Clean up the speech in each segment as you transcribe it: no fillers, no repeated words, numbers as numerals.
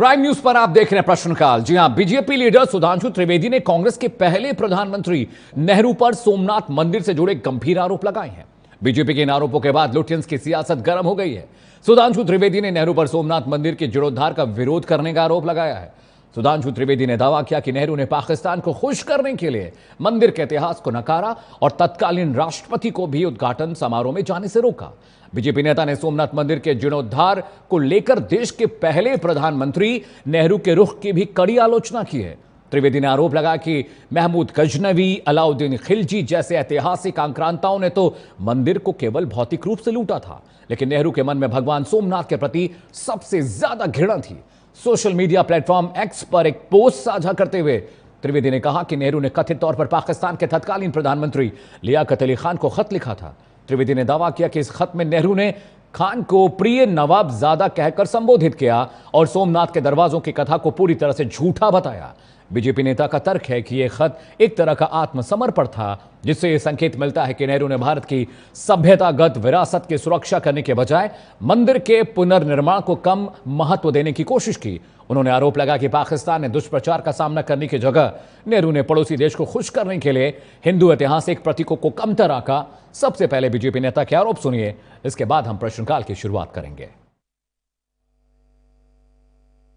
Prime news पर आप देख रहे हैं प्रश्नकाल। जी हां, बीजेपी लीडर सुधांशु त्रिवेदी ने कांग्रेस के पहले प्रधानमंत्री नेहरू पर सोमनाथ मंदिर से जुड़े गंभीर आरोप लगाए हैं। बीजेपी के इन आरोपों के बाद लुटियंस की सियासत गर्म हो गई है। सुधांशु त्रिवेदी ने नेहरू पर सोमनाथ मंदिर के जीर्णोद्धार का विरोध करने का आरोप लगाया है। सुधांशु त्रिवेदी ने दावा किया कि नेहरू ने पाकिस्तान को खुश करने के लिए मंदिर के इतिहास को नकारा और तत्कालीन राष्ट्रपति को भी उद्घाटन समारोह में जाने से रोका। बीजेपी नेता ने सोमनाथ मंदिर के जीर्णोद्धार को लेकर देश के पहले प्रधानमंत्री नेहरू के रुख की भी कड़ी आलोचना की है। त्रिवेदी ने आरोप लगाया कि महमूद गजनवी, अलाउद्दीन खिलजी जैसे ऐतिहासिक आक्रांताओं ने तो मंदिर को केवल भौतिक रूप से लूटा था, लेकिन नेहरू के मन में भगवान सोमनाथ के प्रति सबसे ज्यादा घृणा थी। सोशल मीडिया प्लेटफॉर्म एक्स पर एक पोस्ट साझा करते हुए त्रिवेदी ने कहा कि नेहरू ने कथित तौर पर पाकिस्तान के तत्कालीन प्रधानमंत्री लियाकत अली खान को खत लिखा था। त्रिवेदी ने दावा किया कि इस खत में नेहरू ने खान को प्रिय नवाबजादा कहकर संबोधित किया और सोमनाथ के दरवाजों की कथा को पूरी तरह से झूठा बताया। बीजेपी नेता का तर्क है कि यह खत एक तरह का आत्मसमर्पण था, जिससे यह संकेत मिलता है कि नेहरू ने भारत की सभ्यतागत विरासत की सुरक्षा करने के बजाय मंदिर के पुनर्निर्माण को कम महत्व देने की कोशिश की। उन्होंने आरोप लगाया कि पाकिस्तान ने दुष्प्रचार का सामना करने की जगह नेहरू ने पड़ोसी देश को खुश करने के लिए हिंदू ऐतिहासिक प्रतीकों को कमतर आंका। सबसे पहले बीजेपी नेता के आरोप सुनिए, इसके बाद हम प्रश्नकाल की शुरुआत करेंगे।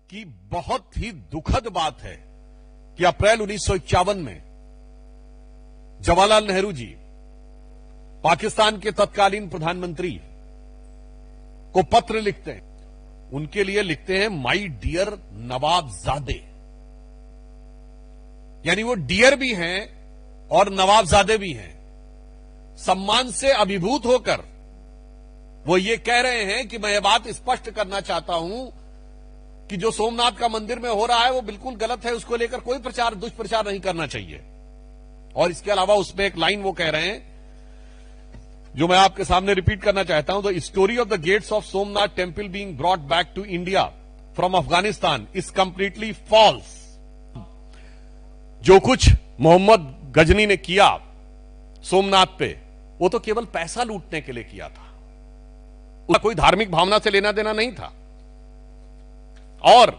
कि बहुत ही दुखद बात है कि अप्रैल 1951 में जवाहरलाल नेहरू जी पाकिस्तान के तत्कालीन प्रधानमंत्री को पत्र लिखते हैं। उनके लिए लिखते हैं माई डियर नवाबजादे, यानी वो डियर भी हैं और नवाबजादे भी हैं। सम्मान से अभिभूत होकर वो ये कह रहे हैं कि मैं ये बात स्पष्ट करना चाहता हूं कि जो सोमनाथ का मंदिर में हो रहा है वो बिल्कुल गलत है, उसको लेकर कोई प्रचार दुष्प्रचार नहीं करना चाहिए। और इसके अलावा उसमें एक लाइन वो कह रहे हैं जो मैं आपके सामने रिपीट करना चाहता हूं। The story of the gates of Somnath temple being brought back to India from Afghanistan is completely false. जो कुछ मोहम्मद गजनी ने किया सोमनाथ पे, वो तो केवल पैसा लूटने के लिए किया था, उसका कोई धार्मिक भावना से लेना देना नहीं था। और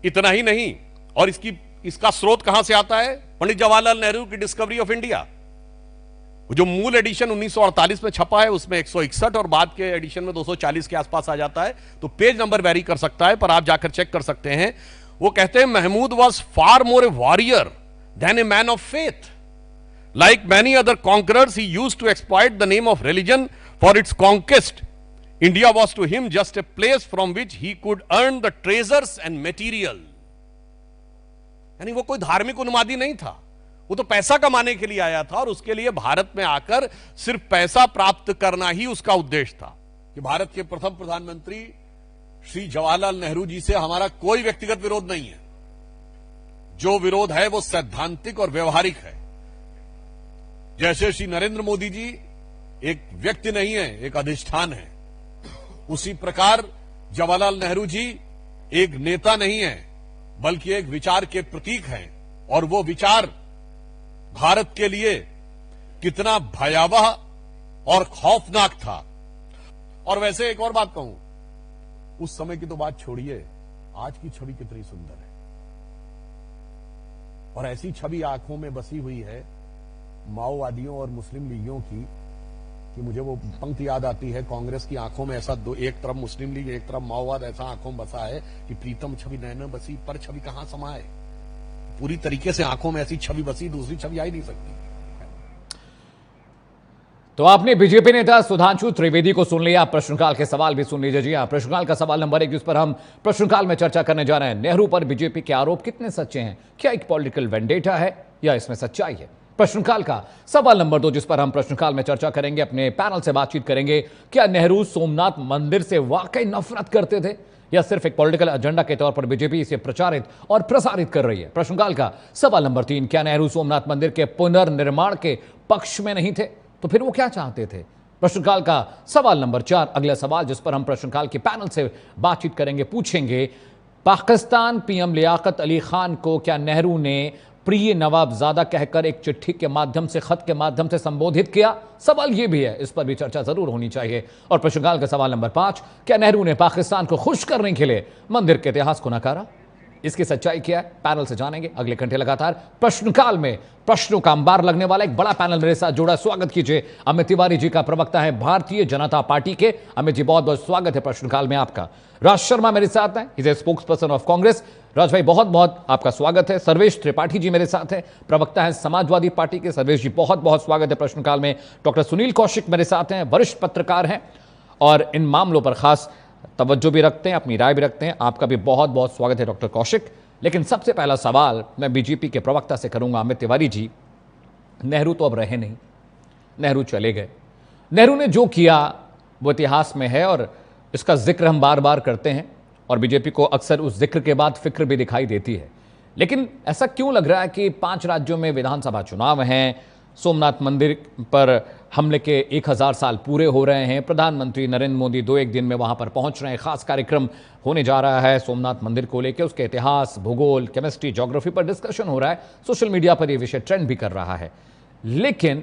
इतना ही नहीं, और इसका स्रोत कहां से आता है? पंडित जवाहरलाल नेहरू की डिस्कवरी ऑफ इंडिया। जो मूल एडिशन 1948 में छपा है उसमें 161 और बाद के एडिशन में 240 के आसपास आ जाता है, तो पेज नंबर वेरी कर सकता है, पर आप जाकर चेक कर सकते हैं। वो कहते हैं Mahmud was far more a warrior than a man of faith. Like many other conquerors he used to exploit the name of religion for its conquest. India was to him just a place from which he could earn the treasures and material. यानी वो कोई धार्मिक उन्मादी नहीं था, वो तो पैसा कमाने के लिए आया था और उसके लिए भारत में आकर सिर्फ पैसा प्राप्त करना ही उसका उद्देश्य था। कि भारत के प्रथम प्रधानमंत्री श्री जवाहरलाल नेहरू जी से हमारा कोई व्यक्तिगत विरोध नहीं है। जो विरोध है वो सैद्धांतिक और व्यवहारिक है। जैसे श्री नरेंद्र मोदी जी एक व्यक्ति नहीं है, एक अधिष्ठान है, उसी प्रकार जवाहरलाल नेहरू जी एक नेता नहीं है बल्कि एक विचार के प्रतीक हैं। और वो विचार भारत के लिए कितना भयावह और खौफनाक था। और वैसे एक और बात कहूं, उस समय की तो बात छोड़िए, आज की छवि कितनी सुंदर है। और ऐसी छवि आंखों में बसी हुई है माओवादियों और मुस्लिम लीगियों की कि मुझे वो पंक्ति याद आती है, कांग्रेस की आंखों में ऐसा दो, एक तरफ मुस्लिम लीग एक तरफ माओवाद, ऐसा आंखों में बसा है कि प्रीतम छवि नैन बसी पर छवि कहां समाए। पूरी तरीके से आंखों में ऐसी छवि बसी, दूसरी छवि आ ही नहीं सकती। तो आपने बीजेपी नेता सुधांशु त्रिवेदी को सुन लिया, प्रश्नकाल के सवाल भी सुन लीजिए। जी हां, प्रश्नकाल का सवाल नंबर 1 जिस पर हम प्रश्नकाल में चर्चा करने जा रहे हैं, नेहरू पर बीजेपी के आरोप कितने सच्चे हैं? क्या एक पॉलिटिकल वेंडेटा है या इसमें सच्चाई है? प्रश्नकाल का सवाल नंबर 2 जिस पर हम प्रश्नकाल में चर्चा करेंगे, अपने पैनल से बातचीत करेंगे, क्या नेहरू सोमनाथ मंदिर से वाकई नफरत करते थे या सिर्फ एक पॉलिटिकल एजेंडा के तौर पर बीजेपी इसे प्रचारित और प्रसारित कर रही है? प्रश्नकाल का सवाल नंबर 3, क्या नेहरू सोमनाथ मंदिर के पुनर्निर्माण के पक्ष में नहीं थे, तो फिर वो क्या चाहते थे? प्रश्नकाल का सवाल नंबर 4 अगला सवाल जिस पर हम प्रश्नकाल के पैनल से बातचीत करेंगे, पूछेंगे, पाकिस्तान पीएम लियाकत अली खान को क्या नेहरू ने प्रिय नवाबजादा कहकर एक चिट्ठी के माध्यम से, खत के माध्यम से संबोधित किया? सवाल यह भी है, इस पर भी चर्चा जरूर होनी चाहिए। और प्रश्नकाल का सवाल नंबर 5, क्या नेहरू ने पाकिस्तान को खुश करने के लिए मंदिर के इतिहास को नकारा? इसकी सच्चाई क्या है, पैनल से जानेंगे अगले घंटे। लगातार प्रश्नकाल में प्रश्नों का अंबार लगने वाला एक बड़ा पैनल मेरे साथ जुड़ा। स्वागत कीजिए अमित तिवारी जी का, प्रवक्ता है भारतीय जनता पार्टी के। अमित जी, बहुत बहुत स्वागत है प्रश्नकाल में आपका। राज शर्मा मेरे साथ हैं, is a spokesperson of Congress. Raj भाई, बहुत बहुत आपका स्वागत है। सर्वेश त्रिपाठी जी मेरे साथ हैं, प्रवक्ता है समाजवादी पार्टी के। सर्वेश जी, बहुत बहुत स्वागत है प्रश्नकाल में। डॉक्टर सुनील कौशिक मेरे साथ हैं, वरिष्ठ पत्रकार हैं और इन मामलों पर खास तवज्जो भी रखते हैं, अपनी राय भी रखते हैं। आपका भी बहुत बहुत स्वागत है डॉक्टर कौशिक। लेकिन सबसे पहला सवाल मैं बीजेपी के प्रवक्ता से करूंगा। अमित तिवारी जी, नेहरू तो अब रहे नहीं, नेहरू चले गए। नेहरू ने जो किया वो इतिहास में है और इसका जिक्र हम बार बार करते हैं और बीजेपी को अक्सर उस जिक्र के बाद फिक्र भी दिखाई देती है। लेकिन ऐसा क्यों लग रहा है कि 5 राज्यों में विधानसभा चुनाव हैं, सोमनाथ मंदिर पर हमले के 1000 साल पूरे हो रहे हैं, प्रधानमंत्री नरेंद्र मोदी 2-1 दिन में वहां पर पहुंच रहे हैं, खास कार्यक्रम होने जा रहा है सोमनाथ मंदिर को लेकर, उसके इतिहास, भूगोल, केमिस्ट्री, ज्योग्राफी पर डिस्कशन हो रहा है, सोशल मीडिया पर यह विषय ट्रेंड भी कर रहा है। लेकिन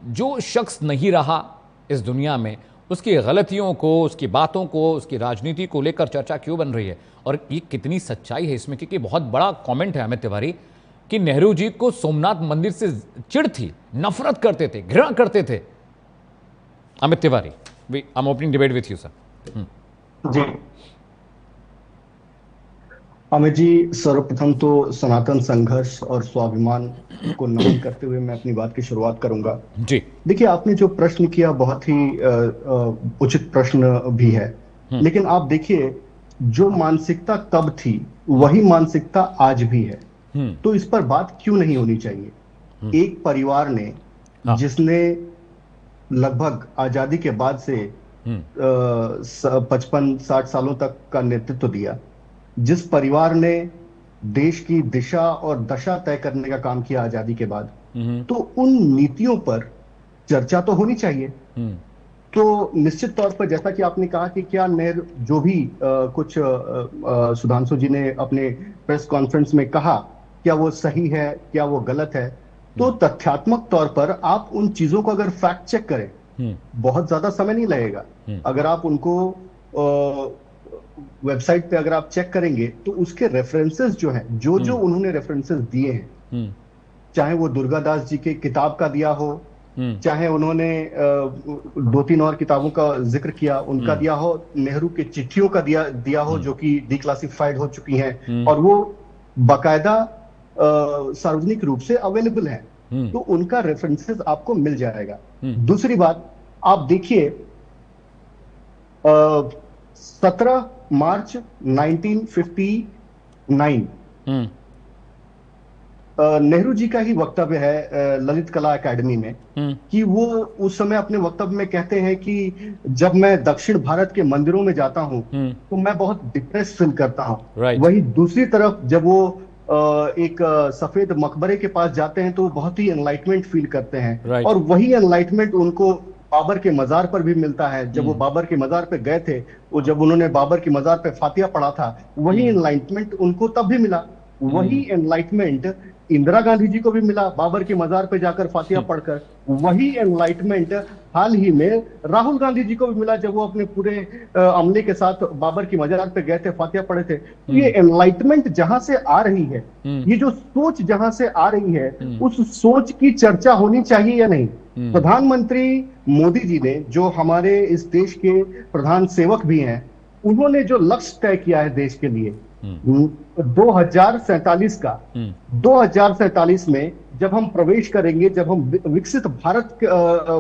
जो शख्स नहीं रहा इस दुनिया में, उसकी गलतियों को, उसकी बातों को, उसकी राजनीति को लेकर चर्चा क्यों बन रही है? और ये कितनी सच्चाई है इसमें? क्योंकि बहुत बड़ा कमेंट है अमित तिवारी कि नेहरू जी को सोमनाथ मंदिर से चिढ़ थी, नफरत करते थे, घृणा करते थे। Amit Tiwari, I am opening debate with you sir. जी अमित जी, सर्वप्रथम तो सनातन संघर्ष और स्वाभिमान को नमन करते हुए मैं अपनी बात की शुरुआत करूंगा। जी देखिए, आपने जो प्रश्न किया बहुत ही उचित प्रश्न भी है, लेकिन आप देखिए जो मानसिकता तब थी वही मानसिकता आज भी है। तो इस पर बात क्यों नहीं होनी चाहिए? एक परिवार ने जिसने लगभग आजादी के बाद से 55-60 सालों तक का नेतृत्व दिया, जिस परिवार ने देश की दिशा और दशा तय करने का काम किया आजादी के बाद, तो उन नीतियों पर चर्चा तो होनी चाहिए। तो निश्चित तौर पर जैसा कि आपने कहा कि क्या नेहरू जो भी कुछ सुधांशु जी ने अपने प्रेस कॉन्फ्रेंस में कहा, क्या वो सही है, क्या वो गलत है? तो तथ्यात्मक तौर पर आप उन चीजों को अगर फैक्ट चेक करें, बहुत ज्यादा समय नहीं लगेगा। अगर आप उनको वेबसाइट पे अगर आप चेक करेंगे तो उसके रेफरेंसेस जो हैं, जो उन्होंने रेफरेंसेस दिए हैं, चाहे वो दुर्गादास जी के किताब का दिया हो, चाहे उन्होंने 2-3 और किताबों का जिक्र किया उनका दिया हो, नेहरू के चिट्ठियों का दिया हो जो कि डिक्लासिफाइड हो चुकी हैं और वो बाकायदा सार्वजनिक रूप से अवेलेबल है, तो उनका रेफरेंसेस आपको मिल जाएगा। दूसरी बात, आप देखिए 17 मार्च 1959 नेहरू जी का ही वक्तव्य है ललित कला एकेडमी में कि वो उस समय अपने वक्तव्य में कहते हैं कि जब मैं दक्षिण भारत के मंदिरों में जाता हूं तो मैं बहुत डिप्रेस फील करता हूं। वहीं दूसरी तरफ जब वो एक सफेद मकबरे के पास जाते हैं तो वो बहुत ही एनलाइटमेंट फील करते हैं। और वही एनलाइटमेंट उनको बाबर के मजार पर भी मिलता है। जब वो बाबर के मजार पे गए थे, वो जब उन्होंने बाबर के मजार पे फातिहा पढ़ा था, वही एनलाइटमेंट उनको तब भी मिला। वही एनलाइटमेंट इंदिरा गांधी जी को भी मिला बाबर के मजार पे जाकर फातिहा पढ़कर। वही एनलाइटमेंट हाल ही में राहुल गांधी जी को भी मिला जब वो अपने पूरे अमले के साथ बाबर की मजार पे गए थे, फातिहा पढ़े थे। तो ये एनलाइटमेंट जहां से आ रही है, ये जो सोच जहां से आ रही है, उस सोच की चर्चा होनी चाहिए या नहीं? प्रधानमंत्री मोदी जी ने, जो हमारे इस देश के प्रधान सेवक भी हैं, उन्होंने जो लक्ष्य तय किया है देश के लिए 2047 का, 2047 में जब हम प्रवेश करेंगे, जब हम विकसित भारत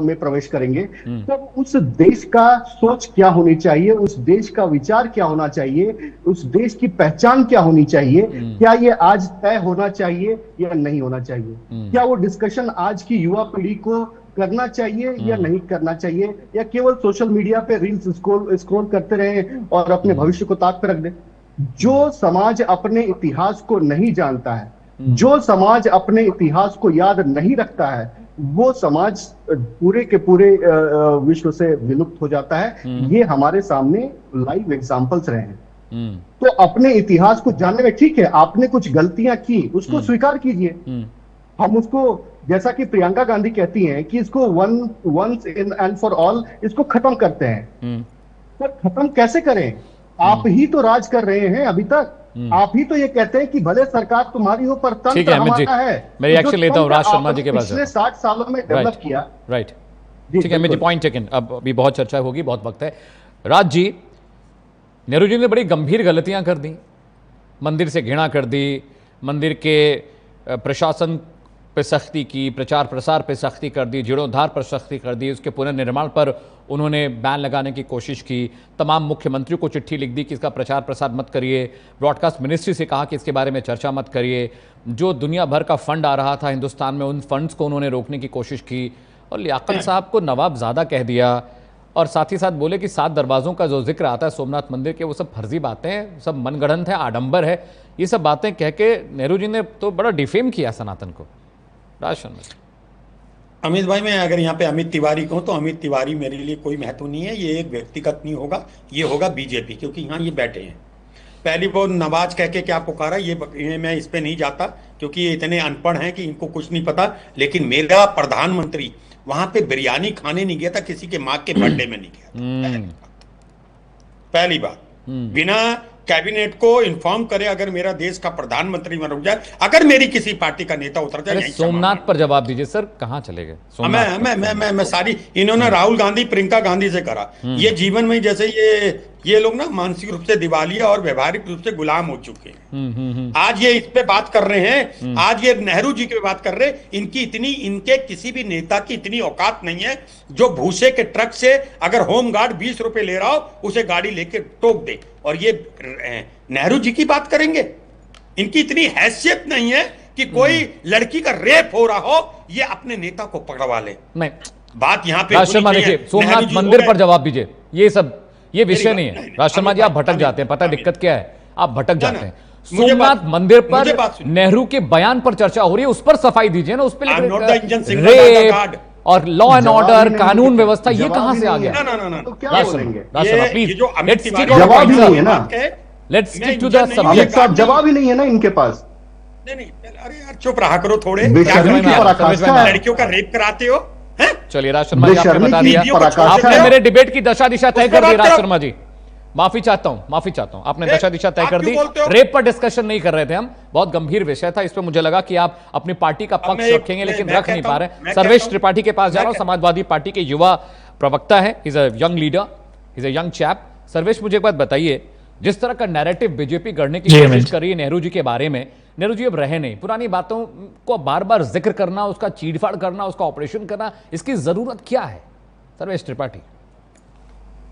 में प्रवेश करेंगे, तो उस देश का सोच क्या होनी चाहिए, उस देश का विचार क्या होना चाहिए, उस देश की पहचान क्या होनी चाहिए? क्या ये आज तय होना चाहिए या नहीं होना चाहिए? क्या वो डिस्कशन आज की युवा पीढ़ी को करना चाहिए या नहीं करना चाहिए, या केवल सोशल मीडिया पे रील्स स्क्रॉल करते रहे और अपने भविष्य को ताक पे रख दे? जो समाज अपने इतिहास को नहीं जानता है, जो समाज अपने इतिहास को याद नहीं रखता है, वो समाज पूरे के पूरे विश्व से विलुप्त हो जाता है। ये हमारे सामने लाइव एग्जांपल्स रहे हैं। तो अपने इतिहास को जानने में, ठीक है आपने कुछ गलतियां की, उसको स्वीकार कीजिए। हम उसको, जैसा कि प्रियंका गांधी कहती हैं कि इसको once in and for all इसको खत्म करते हैं। पर खत्म कैसे करें? आप ही तो राज कर रहे हैं अभी तक। आप ही तो ये कहते हैं कि भले सरकार तुम्हारी हो पर तंत्र हमारा है। मैं रिएक्शन लेता हूं राज शर्मा जी के पास। पिछले 60 सालों में डेवलप किया। राइट, ठीक है अमित जी, पॉइंट टेकन। अब अभी बहुत चर्चा होगी, बहुत वक्त है। राज जी, नेहरू जी ने बड़ी गंभीर गलतियां कर दी, मंदिर से घृणा कर दी, मंदिर के प्रशासन पे सख्ती की, प्रचार प्रसार पे सख्ती कर दी, जीर्णोद्धार पर सख्ती कर दी, उसके पुनर्निर्माण पर उन्होंने बैन लगाने की कोशिश की, तमाम मुख्यमंत्रियों को चिट्ठी लिख दी कि इसका प्रचार प्रसार मत करिए, ब्रॉडकास्ट मिनिस्ट्री से कहा कि इसके बारे में चर्चा मत करिए, जो दुनिया भर का फंड आ रहा था हिंदुस्तान में उन फंड्स को उन्होंने रोकने की कोशिश की, और लियाकत साहब को नवाबजादा कह दिया, और साथ ही साथ बोले कि 7 दरवाज़ों का जो जिक्र आता है सोमनाथ मंदिर के, वो सब फर्जी बातें हैं, सब मनगढ़ंत है, आडंबर है। ये सब बातें कह के नेहरू जी ने तो बड़ा डिफेम किया सनातन को। राज शर्मा, अमित भाई, मैं अगर यहाँ पे अमित तिवारी कहूँ तो अमित तिवारी मेरे लिए कोई महत्व नहीं है। ये एक व्यक्तिगत नहीं होगा, ये होगा बीजेपी, क्योंकि यहाँ ये बैठे हैं। पहली वो नवाज कह के क्या पुकारा, ये मैं इस पे नहीं जाता क्योंकि ये इतने अनपढ़ हैं कि इनको कुछ नहीं पता। लेकिन मेरा प्रधानमंत्री वहां पे बिरयानी खाने नहीं गया था, किसी के माँ के बर्थडे में नहीं गया था। पहली बात, बिना कैबिनेट को इन्फॉर्म करे अगर मेरा देश का प्रधानमंत्री में रुक जाए, अगर मेरी किसी पार्टी का नेता उतर जाए। सोमनाथ पर जवाब दीजिए सर, कहां चले गए? मैं सारी इन्होंने राहुल गांधी प्रियंका गांधी से करा। ये जीवन में जैसे ये लोग ना मानसिक रूप से दिवालिया और व्यवहारिक रूप से गुलाम हो चुके हैं। आज ये इस पे बात कर रहे हैं, आज ये नेहरू जी की बात कर रहे हैं। इनके किसी भी नेता की इतनी औकात नहीं है जो भूसे के ट्रक से अगर होमगार्ड 20 रुपए ले रहा हो उसे गाड़ी लेके टोक दे, और ये नेहरू जी की बात करेंगे। इनकी इतनी हैसियत नहीं है कि कोई लड़की का रेप हो रहा हो ये अपने नेता को पकड़वा ले। नहीं, बात यहाँ पे राज शर्मा देखिए, सोमनाथ मंदिर पर जवाब दीजिए। ये विषय नहीं है राज शर्मा जी, आप भटक जाते हैं, पता दिक्कत क्या है, आप भटक जाते हैं। सोमनाथ मंदिर पर नेहरू के बयान पर चर्चा हो रही है, उस पर सफाई दीजिए ना, उस पर रेप और लॉ एंड ऑर्डर, कानून व्यवस्था, ये कहां से आ गया? क्या बोलेंगे? जवाब ही नहीं है ना, let's stick to the subject. जवाब ही नहीं है ना इनके पास। नहीं, अरे यार चुप रहा करो थोड़े। लड़कियों का रेप कराते हो। चलिए राज शर्मा जी, आपने बता दिया, आपने मेरे डिबेट की दशा दिशा तय कर दी। राज शर्मा जी, माफी चाहता हूं, आपने दशा दिशा तय कर दी। रेप पर डिस्कशन नहीं कर रहे थे हम, बहुत गंभीर विषय था, इस पे मुझे लगा कि आप अपनी पार्टी का पक्ष रखेंगे, लेकिन रख नहीं पा रहे। सर्वेश त्रिपाठी के पास जा रहा हूं, समाजवादी पार्टी के युवा प्रवक्ता है, is a young leader, is a young chap. Sarvesh, मुझे एक बात बताइए, जिस तरह का नैरेटिव बीजेपी गढ़ने की कोशिश कर रही है नेहरू जी के बारे में, नेहरू जी अब रहे नहीं, पुरानी बातों को बार बार जिक्र करना, उसका चीड़फाड़ करना, उसका ऑपरेशन करना, इसकी जरूरत क्या है? सर्वेश त्रिपाठी।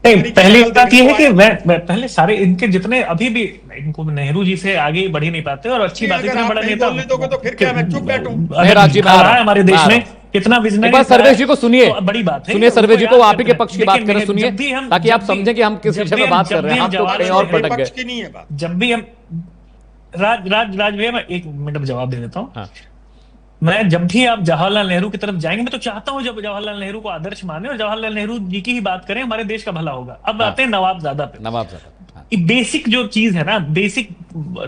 नहीं, पहली बात यह है कि मैं पहले सारे इनके जितने अभी भी इनको नेहरू जी से आगे बढ़ ही नहीं पाते, और अच्छी बात इतना बड़ा नेता तो फिर क्या मैं चुप बैठूं? हमारे देश में कितना विजनरी। सर्वेश जी को सुनिए, तो बड़ी बात है, सुनिए सर्वेश जी को, आप ही के पक्ष की बात करें, सुनिए, ताकि आप समझें कि हम किस विषय में बात कर रहे हैं। आप तो कहीं और भटक गए। जब भी हम राज भैया, मैं 1 मिनट में जवाब दे देता हूँ। मैं जब भी आप जवाहरलाल नेहरू की तरफ जाएंगे, मैं तो चाहता हूं जब जवाहरलाल नेहरू को आदर्श माने और जवाहरलाल नेहरू जी की ही बात करें, हमारे देश का भला होगा। अब आते हैं नवाबजादा पे। बेसिक जो चीज है ना, बेसिक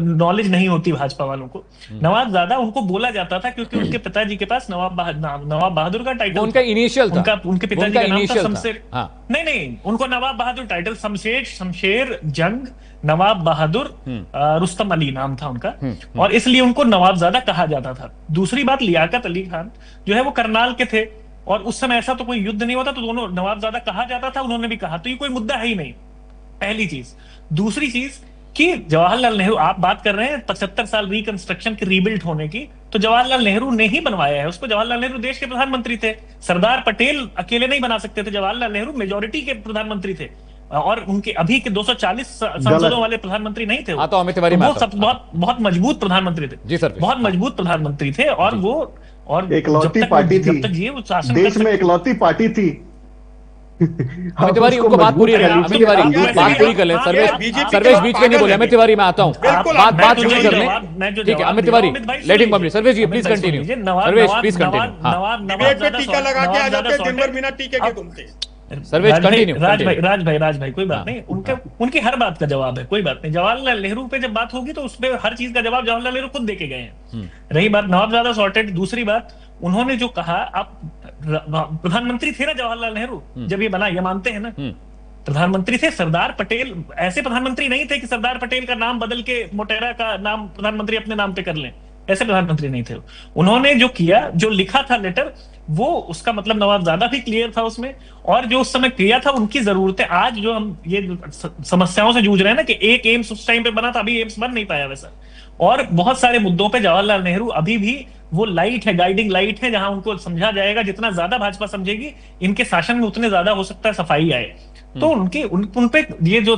नॉलेज नहीं होती भाजपा वालों को। नवाबजादा उनको बोला जाता था क्योंकि उनके पिताजी के पास नवाब बहादुर का टाइटल, उनका इनिशियल था, उनके पिताजी का नाम था शमशेर। नहीं, उनको नवाब बहादुर टाइटल, शमशेर जंग नवाब बहादुर रुस्तम अली नाम था उनका, और इसलिए उनको नवाबजादा कहा जाता था। दूसरी बात, लियाकत अली खान जो है वो करनाल के थे, और उस समय ऐसा तो कोई युद्ध नहीं होता, तो दोनों नवाबजादा कहा जाता था, उन्होंने भी कहा, तो ये कोई मुद्दा है ही नहीं, पहली चीज। दूसरी चीज कि जवाहरलाल नेहरू, आप बात कर रहे हैं 75 साल रिकंस्ट्रक्शन की, रीबिल्ड होने की, तो जवाहरलाल नेहरू ने ही बनवाया है उसको। जवाहरलाल नेहरू देश के प्रधानमंत्री थे, सरदार पटेल अकेले नहीं बना सकते थे, जवाहरलाल नेहरू मेजोरिटी के प्रधानमंत्री थे, और उनके अभी के 240 सांसदों वाले प्रधानमंत्री नहीं थे। तो अमित तिवारी बहुत मजबूत प्रधानमंत्री थे जी सर, बहुत मजबूत प्रधानमंत्री थे, और वो और इकलौती पार्टी थी, देश में इकलौती पार्टी थी। अमित तिवारी, उनको बात पूरी कर, अमित तिवारी बात पूरी कर ले। सर्वेश बीच में नहीं बोले। अमित तिवारी, मैं आता हूँ, बात पूरी कर ले, ठीक है? Amit Tiwari, let him complete. Sarvesh ji please continue, Sarvesh please continue. टीका लगा के आ जाते, दिन भर बिना टीके के घूमते। सर्वेश कंटिन्यू। राज भाई कोई बात नहीं, उनकी हर बात का जवाब है, कोई बात नहीं। जवाहरलाल नेहरू पे जब बात होगी तो उसपे हर चीज का जवाब जवाहरलाल नेहरू खुद देके गए हैं। रही बात नवाबजादा सॉर्टेड, दूसरी बात उन्होंने जो कहा, आप प्रधानमंत्री थे ना जवाहरलाल नेहरू जब ये बना, ये मानते हैं ना, प्रधानमंत्री थे। सरदार पटेल ऐसे प्रधानमंत्री नहीं थे कि सरदार पटेल का नाम बदल के मोटेरा का नाम प्रधानमंत्री अपने नाम पे कर लें, ऐसे प्रधानमंत्री नहीं थे। उन्होंने जो किया, जो लिखा था लेटर, वो उसका मतलब नवाबजादा भी क्लियर था उसमें, और जो उस समय किया था उनकी जरूरतें। आज जो हम ये समस्याओं से जूझ रहे हैं ना कि एक एम्स उस टाइम पे बना था, अभी एम्स बन नहीं पाया वैसा, और बहुत सारे मुद्दों पे जवाहरलाल नेहरू अभी भी वो लाइट है, गाइडिंग लाइट है, जहां उनको समझा जाएगा। जितना ज्यादा भाजपा समझेगी इनके शासन में, उतने ज्यादा हो सकता है सफाई आए। तो उन पे ये जो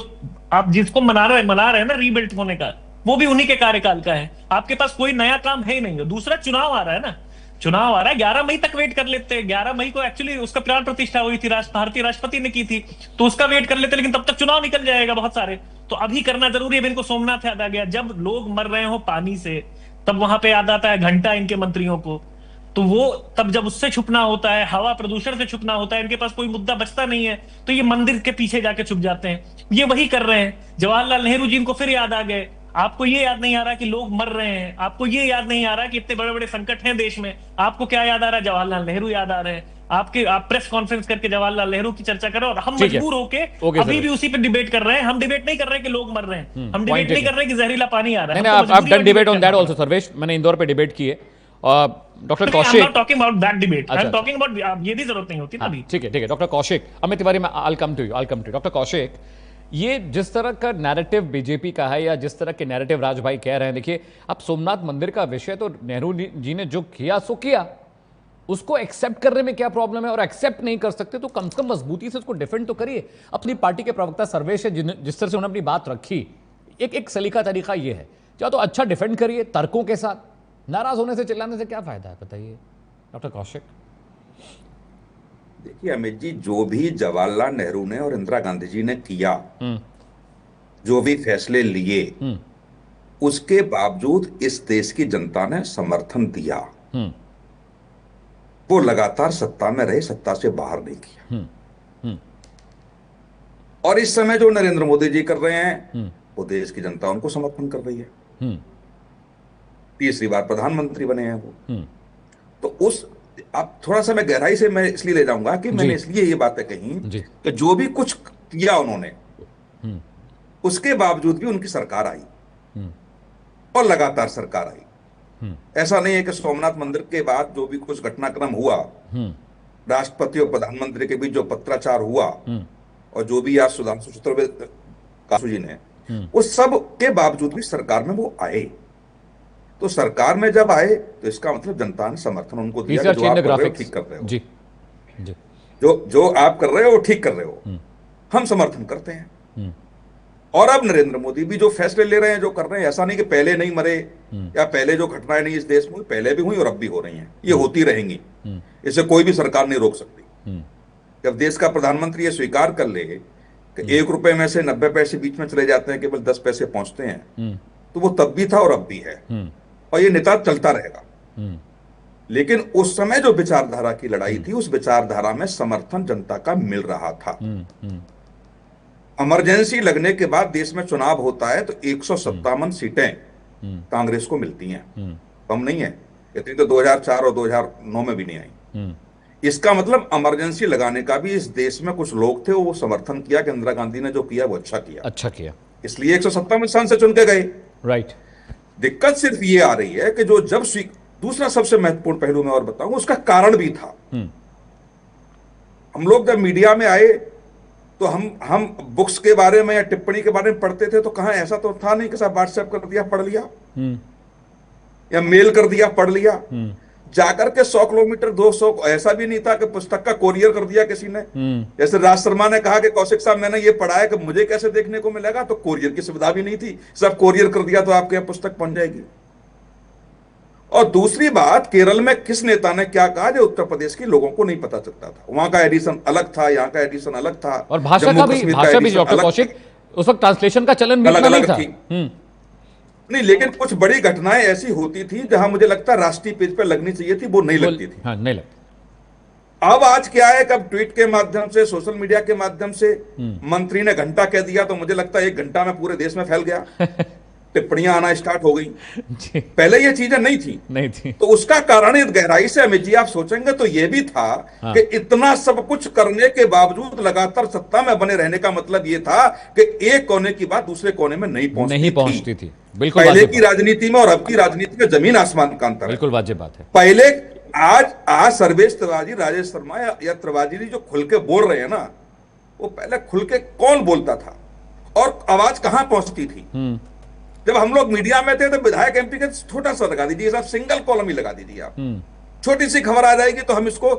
आप जिसको मना रहे हैं ना रीबिल्ट होने का, वो भी उन्हीं के कार्यकाल का है। आपके पास कोई नया काम है ही नहीं। दूसरा, चुनाव आ रहा है ना, चुनाव आ रहा है, 11 मई तक वेट कर लेते हैं। 11 मई को एक्चुअली उसका प्राण प्रतिष्ठा हुई थी, भारतीय राष्ट्रपति ने की थी, तो उसका वेट कर लेते, लेकिन तब तक चुनाव निकल जाएगा बहुत सारे। तो अभी करना जरूरी है। इनको सोमनाथ याद आ गया, जब लोग मर रहे हो पानी से, तब वहां पे याद आता है घंटा इनके मंत्रियों को। तो वो तब जब उससे छुपना होता है, हवा प्रदूषण से छुपना होता है, इनके पास कोई मुद्दा बचता नहीं है, तो ये मंदिर के पीछे जाके छुप जाते हैं। ये वही कर रहे हैं। जवाहरलाल नेहरू जी इनको फिर याद आ गए। आपको ये याद नहीं आ रहा कि लोग मर रहे हैं, आपको ये याद नहीं आ रहा कि इतने बड़े बड़े संकट हैं देश में। आपको क्या याद आ रहा है? जवाहरलाल नेहरू याद आ रहे हैं। आप प्रेस कॉन्फ्रेंस करके जवाहरलाल नेहरू की चर्चा करो, और हम मजबूर होके अभी भी उसी पे डिबेट कर रहे हैं। हम डिबेट नहीं कर रहे कि लोग मर रहे हैं, हम डिबेट नहीं कर रहे कि जहरीला पानी आ रहा है। आप done debate on that also Sarvesh, मैंने इंदौर पे डिबेट की है। Doctor Kaushik, talking about that debate, I am talking about, ये भी जरूरत नहीं होती ना अभी। ठीक है डॉक्टर कौशिक, अमित तिवारी, मैं I come to you. Doctor Kaushik, ये जिस तरह का नैरेटिव बीजेपी का है, या जिस तरह के नैरेटिव राज भाई कह रहे हैं, देखिए अब सोमनाथ मंदिर का विषय तो नेहरू जी ने जो किया सो किया, उसको एक्सेप्ट करने में क्या प्रॉब्लम है? और एक्सेप्ट नहीं कर सकते तो कम से कम मजबूती से उसको डिफेंड तो करिए। अपनी पार्टी के प्रवक्ता सर्वेश है, जिस तरह से उन्होंने अपनी बात रखी, एक सलीका तरीका ये है, या तो अच्छा डिफेंड करिए तर्कों के साथ, नाराज होने से चिल्लाने से क्या फायदा है, बताइए डॉक्टर कौशिक। देखिए अमित जी, जो भी जवाहरलाल नेहरू ने और इंदिरा गांधी जी ने किया, जो भी फैसले लिए, उसके बावजूद इस देश की जनता ने समर्थन दिया। वो लगातार सत्ता में रहे, सत्ता से बाहर नहीं किया। और इस समय जो नरेंद्र मोदी जी कर रहे हैं, वो देश की जनता उनको समर्थन कर रही है। तीसरी बार प्रधानमंत्री बने हैं वो। तो उस, अब थोड़ा सा मैं गहराई से मैं इसलिए ले जाऊंगा कि मैंने इसलिए ये बातें कही कि जो भी कुछ किया उन्होंने, उसके बावजूद भी उनकी सरकार आई और लगातार सरकार आई। ऐसा नहीं है कि सोमनाथ मंदिर के बाद जो भी कुछ घटनाक्रम हुआ, राष्ट्रपति और प्रधानमंत्री के बीच जो पत्राचार हुआ, और जो भी आज सुधांशु चतुर्वेदी जी ने, उस सब के बावजूद भी सरकार में वो आए। तो सरकार में जब आए तो इसका मतलब जनता ने समर्थन उनको दिया कि जो आप कर रहे हो ठीक कर रहे हो, जो आप कर रहे हो वो ठीक कर रहे हो, हम समर्थन करते हैं। और अब नरेंद्र मोदी भी जो फैसले ले रहे हैं, जो कर रहे हैं, ऐसा नहीं कि पहले नहीं मरे या पहले जो घटनाएं नहीं इस देश में पहले भी हुई और अब भी हो रही हैं, ये होती रहेंगी। इसे कोई भी सरकार नहीं रोक सकती। जब देश का प्रधानमंत्री ये स्वीकार कर ले कि 1 रुपए में से 90 पैसे बीच में चले जाते हैं, केवल 10 पैसे पहुंचते हैं, तो वो तब भी था और अब भी है, और ये नितांत चलता रहेगा। लेकिन उस समय जो विचारधारा की लड़ाई थी, उस विचारधारा में समर्थन जनता का मिल रहा था। इमरजेंसी लगने के बाद देश में चुनाव होता है तो 157 सीटें कांग्रेस को मिलती हैं, कम नहीं है। इतनी तो 2004 और 2009 में भी नहीं आई। इसका मतलब इमरजेंसी लगाने का भी इस देश में कुछ लोग थे, वो समर्थन किया कि इंदिरा गांधी ने जो किया वो अच्छा किया, इसलिए 157 सांसद चुन के गए। राइट। दिक्कत सिर्फ ये आ रही है कि जो जब दूसरा सबसे महत्वपूर्ण पहलू मैं और बताऊं, उसका कारण भी था। हम लोग जब मीडिया में आए तो हम बुक्स के बारे में या टिप्पणी के बारे में पढ़ते थे, तो कहां ऐसा तो था नहीं कि साहब व्हाट्सएप कर दिया पढ़ लिया, या मेल कर दिया पढ़ लिया। जाकर के 100 किलोमीटर 200, ऐसा भी नहीं था कि पुस्तक का कोरियर कर दिया किसी ने। जैसे राज शर्मा ने कहा कि कौशिक साहब मैंने ये पढ़ा है कि मुझे कैसे देखने को मिलेगा, तो कोरियर की सुविधा भी नहीं थी, सब कोरियर कर दिया तो आपके यहाँ पुस्तक पहुंच जाएगी। और दूसरी बात, केरल में किस नेता ने क्या कहा जो उत्तर प्रदेश के लोगों को नहीं पता चलता था। वहां का एडिशन अलग था, यहाँ का एडिशन अलग था, और भाषा भी डॉक्टर कौशिक, उस वक्त ट्रांसलेशन का चलन भी नहीं था। नहीं, लेकिन कुछ बड़ी घटनाएं ऐसी होती थी जहां मुझे लगता है राष्ट्रीय पेज पर लगनी चाहिए थी, वो नहीं लगती थी। हाँ, नहीं लगती। अब आज क्या है, कब ट्वीट के माध्यम से, सोशल मीडिया के माध्यम से मंत्री ने घंटा कह दिया, तो मुझे लगता है 1 घंटा में पूरे देश में फैल गया, टिप्पणियां आना स्टार्ट हो गई। पहले ये चीजें नहीं थी। तो उसका कारण गहराई से अमित जी आप सोचेंगे तो ये भी था कि इतना सब कुछ करने के बावजूद लगातार सत्ता में बने रहने का मतलब ये था कि एक कोने की बात दूसरे कोने में नहीं पहुंचती थी। बिल्कुल पहले की राजनीति में और अब की राजनीति में जमीन आसमान का अंतर है। बिल्कुल वाजिब बात है। पहले आज सर्वेश त्रिपाठी, राजेश शर्मा या त्रिपाठी जी जो खुल के बोल रहे हैं ना, वो पहले खुल के कौन बोलता था और आवाज कहां पहुंचती थी? जब हम लोग मीडिया में थे तो विधायक एमपी का छोटा सा लगा दीजिए साहब, सिंगल कॉलम ही लगा दीजिए आप, छोटी सी खबर आ जाएगी तो हम इसको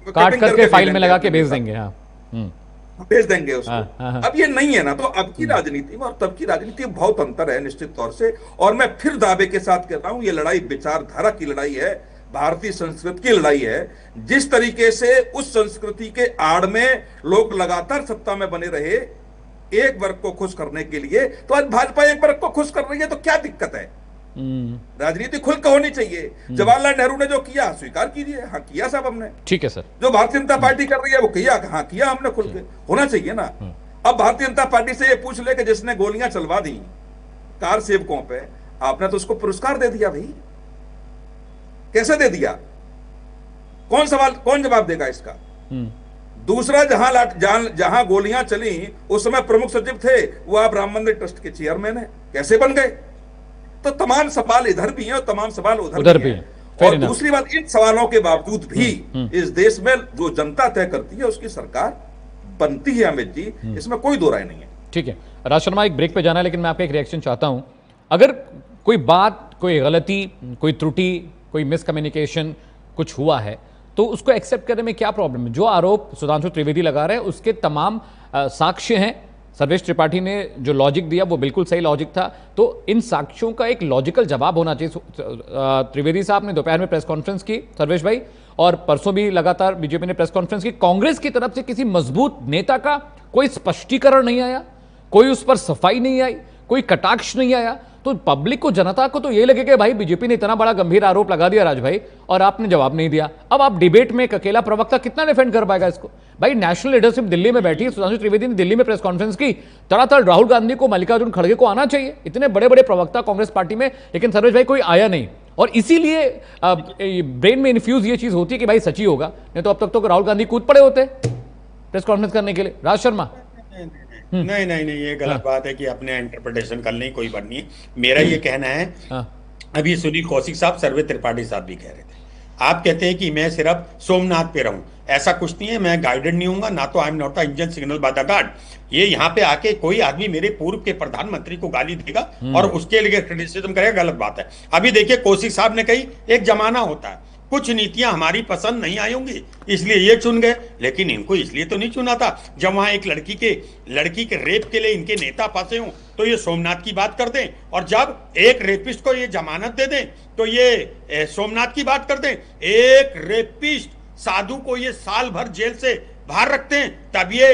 काट करके फाइल में लगा के भेज देंगे। हाँ, भेज देंगे उसको। अब ये नहीं है ना, तो अब की राजनीति में और तब की राजनीति में बहुत अंतर है निश्चित तौर से। और मैं फिर दावे के साथ कह रहा हूं, ये लड़ाई विचारधारा की लड़ाई है, भारतीय संस्कृति की लड़ाई है। जिस तरीके से उस संस्कृति के आड़ में लोग लगातार सत्ता में बने रहे एक वर्ग को खुश करने के लिए, तो आज भाजपा एक वर्ग को खुश कर रही है, तो क्या दिक्कत है? राजनीति खुलकर होनी चाहिए। जवाहरलाल नेहरू ने जो किया स्वीकार कीजिए, हाँ किया साहब हमने, ठीक है सर। जो भारतीय जनता पार्टी कर रही है वो किया, हाँ किया हमने, खुल के होना चाहिए ना। अब भारतीय जनता पार्टी से ये पूछ ले कि जिसने गोलियां चलवा दी कार सेवकों पे, आपने तो उसको पुरस्कार दे दिया भाई, कैसे दे दिया? कौन जवाब देगा इसका? दूसरा, जहां गोलियां चली उस समय प्रमुख सचिव थे, वो आप राम मंदिर ट्रस्ट के चेयरमैन है, कैसे बन गए? तो तमाम सवाल इधर भी हैं और तमाम सवाल उधर भी हैं। और दूसरी बात, इन सवालों के बावजूद भी इस देश में जो जनता तय करती है उसकी सरकार बनती है अमित जी, इसमें कोई दो राय नहीं है। ठीक है राज शर्मा, एक ब्रेक पे जाना है, लेकिन मैं आपका एक रिएक्शन चाहता हूं। अगर कोई बात, कोई गलती, कोई त्रुटि, कोई मिसकम्युनिकेशन कुछ हुआ है तो उसको एक्सेप्ट करने में क्या प्रॉब्लम है? जो आरोप सुधांशु त्रिवेदी लगा रहे हैं उसके तमाम साक्ष्य हैं। सर्वेश त्रिपाठी ने जो लॉजिक दिया वो बिल्कुल सही लॉजिक था, तो इन साक्ष्यों का एक लॉजिकल जवाब होना चाहिए। त्रिवेदी साहब ने दोपहर में प्रेस कॉन्फ्रेंस की, सर्वेश भाई, और परसों भी लगातार बीजेपी ने प्रेस कॉन्फ्रेंस की। कांग्रेस की तरफ से किसी मजबूत नेता का कोई स्पष्टीकरण नहीं आया, कोई उस पर सफाई नहीं आई, कोई कटाक्ष नहीं आया। तो पब्लिक को, जनता को तो ये लगे कि भाई बीजेपी ने इतना बड़ा गंभीर आरोप लगा दिया राज भाई, और आपने जवाब नहीं दिया। अब आप डिबेट में एक अकेला प्रवक्ता कितना डिफेंड कर पाएगा इसको? भाई नेशनल लीडरशिप दिल्ली में बैठी है, सुधांशु त्रिवेदी ने दिल्ली में प्रेस कॉन्फ्रेंस की, तड़ातड़ राहुल गांधी को, मल्लिकार्जुन खड़गे को आना चाहिए, इतने बड़े बड़े प्रवक्ता कांग्रेस पार्टी में, लेकिन सर्वेश भाई कोई आया नहीं। और इसीलिए ब्रेन में इन्फ्यूज ये चीज होती है कि भाई सच ही होगा, नहीं तो अब तक तो राहुल गांधी कूद पड़े होते प्रेस कॉन्फ्रेंस करने के लिए। राज शर्मा, नहीं, ये गलत बात है कि अपने इंटरप्रिटेशन कर लें, कोई बात नहीं। मेरा ये कहना है, अभी सुनील कौशिक साहब, सर्वे त्रिपाठी साहब भी कह रहे थे, आप कहते हैं कि मैं सिर्फ सोमनाथ पे रहूं, ऐसा कुछ नहीं है। मैं गाइडेड नहीं हूंगा ना, तो I am not a engine signal by the God. ये यहाँ पे आके कोई आदमी मेरे पूर्व के प्रधानमंत्री को गाली देगा और उसके लिए क्रिटिसिज्म करेगा, गलत बात है। अभी देखिए कौशिक साहब ने कही एक जमाना होता है, कुछ नीतियां हमारी पसंद नहीं आई होंगी इसलिए ये चुन गए, लेकिन इनको इसलिए तो नहीं चुना था। जब वहां एक लड़की के रेप के लिए इनके नेता फंसे हों तो ये सोमनाथ की बात कर दें, और जब एक रेपिस्ट को ये जमानत दे दें तो ये सोमनाथ की बात कर दें। एक रेपिस्ट साधु को ये साल भर जेल से बाहर रखते हैं, तब ये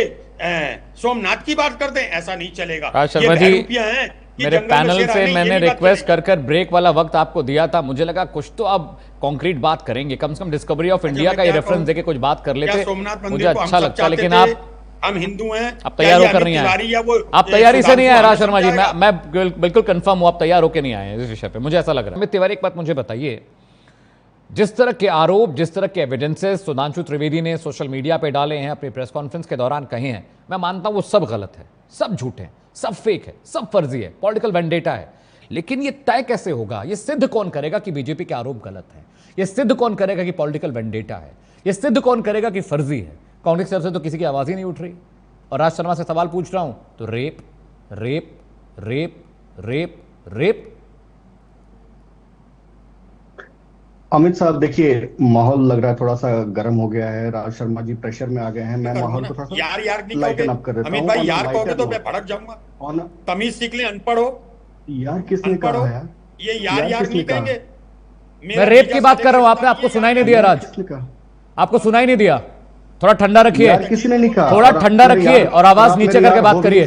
सोमनाथ की बात कर दें, ऐसा नहीं चलेगा। ये बहरूपियां हैं। मेरे पैनल से मैंने रिक्वेस्ट कर ब्रेक वाला वक्त आपको दिया था, मुझे लगा कुछ तो अब कॉन्क्रीट बात करेंगे, कम से कम डिस्कवरी ऑफ इंडिया का ये रेफरेंस देके कुछ बात कर लेते, मुझे अच्छा लगता। लेकिन आप, हम हिंदू हैं, आप तैयार होकर नहीं आए, आप तैयारी से नहीं आए राज शर्मा जी, मैं बिल्कुल कंफर्म हूं आप तैयार होकर नहीं आए इस विषय पे, मुझे ऐसा लग रहा है। अमित तिवारी, एक बात मुझे बताइए, जिस तरह के आरोप, जिस तरह के एविडेंसेस सुधांशु त्रिवेदी ने सोशल मीडिया पे डाले हैं, अपनी प्रेस कॉन्फ्रेंस के दौरान कहे हैं, मैं मानता हूं वो सब गलत है, सब झूठ है, सब फेक है, सब फर्जी है, पॉलिटिकल वेंडेटा है। लेकिन ये तय कैसे होगा, ये सिद्ध कौन करेगा कि बीजेपी के आरोप गलत है? ये सिद्ध कौन करेगा कि पॉलिटिकल वेंडेटा है? ये सिद्ध कौन करेगा कि फर्जी है? कांग्रेस की तरफ से तो किसी की आवाज ही नहीं उठ रही। और राज शर्मा से सवाल पूछ रहा हूं तो rape rape rape rape rape. Amit साहब देखिए, माहौल लग रहा है थोड़ा सा गर्म हो गया है, राज शर्मा जी प्रेशर में आ गए हैं। मैं माहौल को थोड़ा सा यार लाइटन अप कर देता हूं। अमित भाई यार कहोगे तो मैं भड़क जाऊंगा। तमीज सीख ले, अनपढ़ हो। यार किसने कहा है? ये यार नहीं कहेंगे। मैं रेप की बात कर रहा हूं, आपने, आपको सुनाई नहीं दिया राज, आपको सुनाई नहीं दिया? थोड़ा ठंडा रखिए, किसी ने नहीं कहा, थोड़ा ठंडा रखिए और आवाज नीचे करके बात करिए,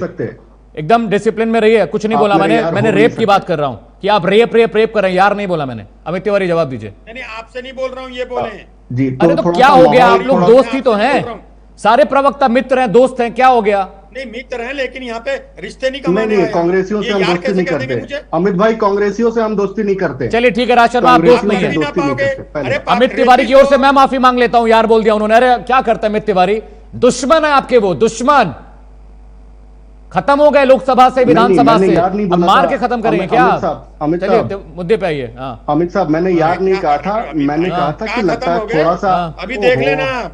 एकदम डिसिप्लिन में रहिए। कुछ नहीं बोला मैंने रेप की बात कर रहा हूं कि आप रेप रेप रेप कर रहे हैं, यार नहीं बोला मैंने। अमित तिवारी जवाब दीजिए। नहीं, आपसे नहीं बोल रहा हूं, ये बोले जी अरे तो थोड़ा क्या सा हो गया, माहौल आप लोग थोड़ा- दोस्त ही तो हैं, सारे प्रवक्ता मित्र हैं, दोस्त हैं, क्या हो गया? नहीं मित्र हैं, लेकिन यहाँ पे रिश्ते नहीं नहीं कमाने नहीं, आए। कांग्रेसियों से ये हम यार दोस्ती कैसे नहीं कर देंगे करते मुझे? अमित भाई, कांग्रेसियों से हम दोस्ती नहीं करते। चलिए ठीक है, राज शर्मा आप दोस्त नहीं कांग्रेसियों है। से ना दोस्ती नहीं पाओगे। करते, पहले। अरे अमित तिवारी की ओर से मैं माफी मांग लेता हूं, यार बोल दिया उन्होंने। अरे क्या करते हैं अमित तिवारी, दुश्मन है आपके, वो दुश्मन खत्म हो गए लोकसभा से, विधानसभा मैंने से, यार नहीं अब बोला मार था। के खत्म करेंगे अमित क्या? साहब, अमित चलिए साहब। तो मुद्दे पे आइए। हाँ अमित साहब, मैंने यार नहीं कहा था, मैंने कहा था कि लगता है थोड़ा सा अभी देख ओहो। लेना।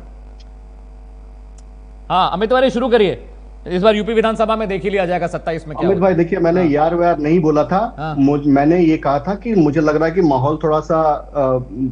हाँ अमित तिवारी शुरू करिए, इस बार यूपी विधानसभा में देख ही लिया जाएगा 27 में क्या अमित होगा। भाई देखिए, मैंने यार व्यार नहीं बोला था। हाँ। मैंने ये कहा था कि मुझे लग रहा है कि माहौल थोड़ा सा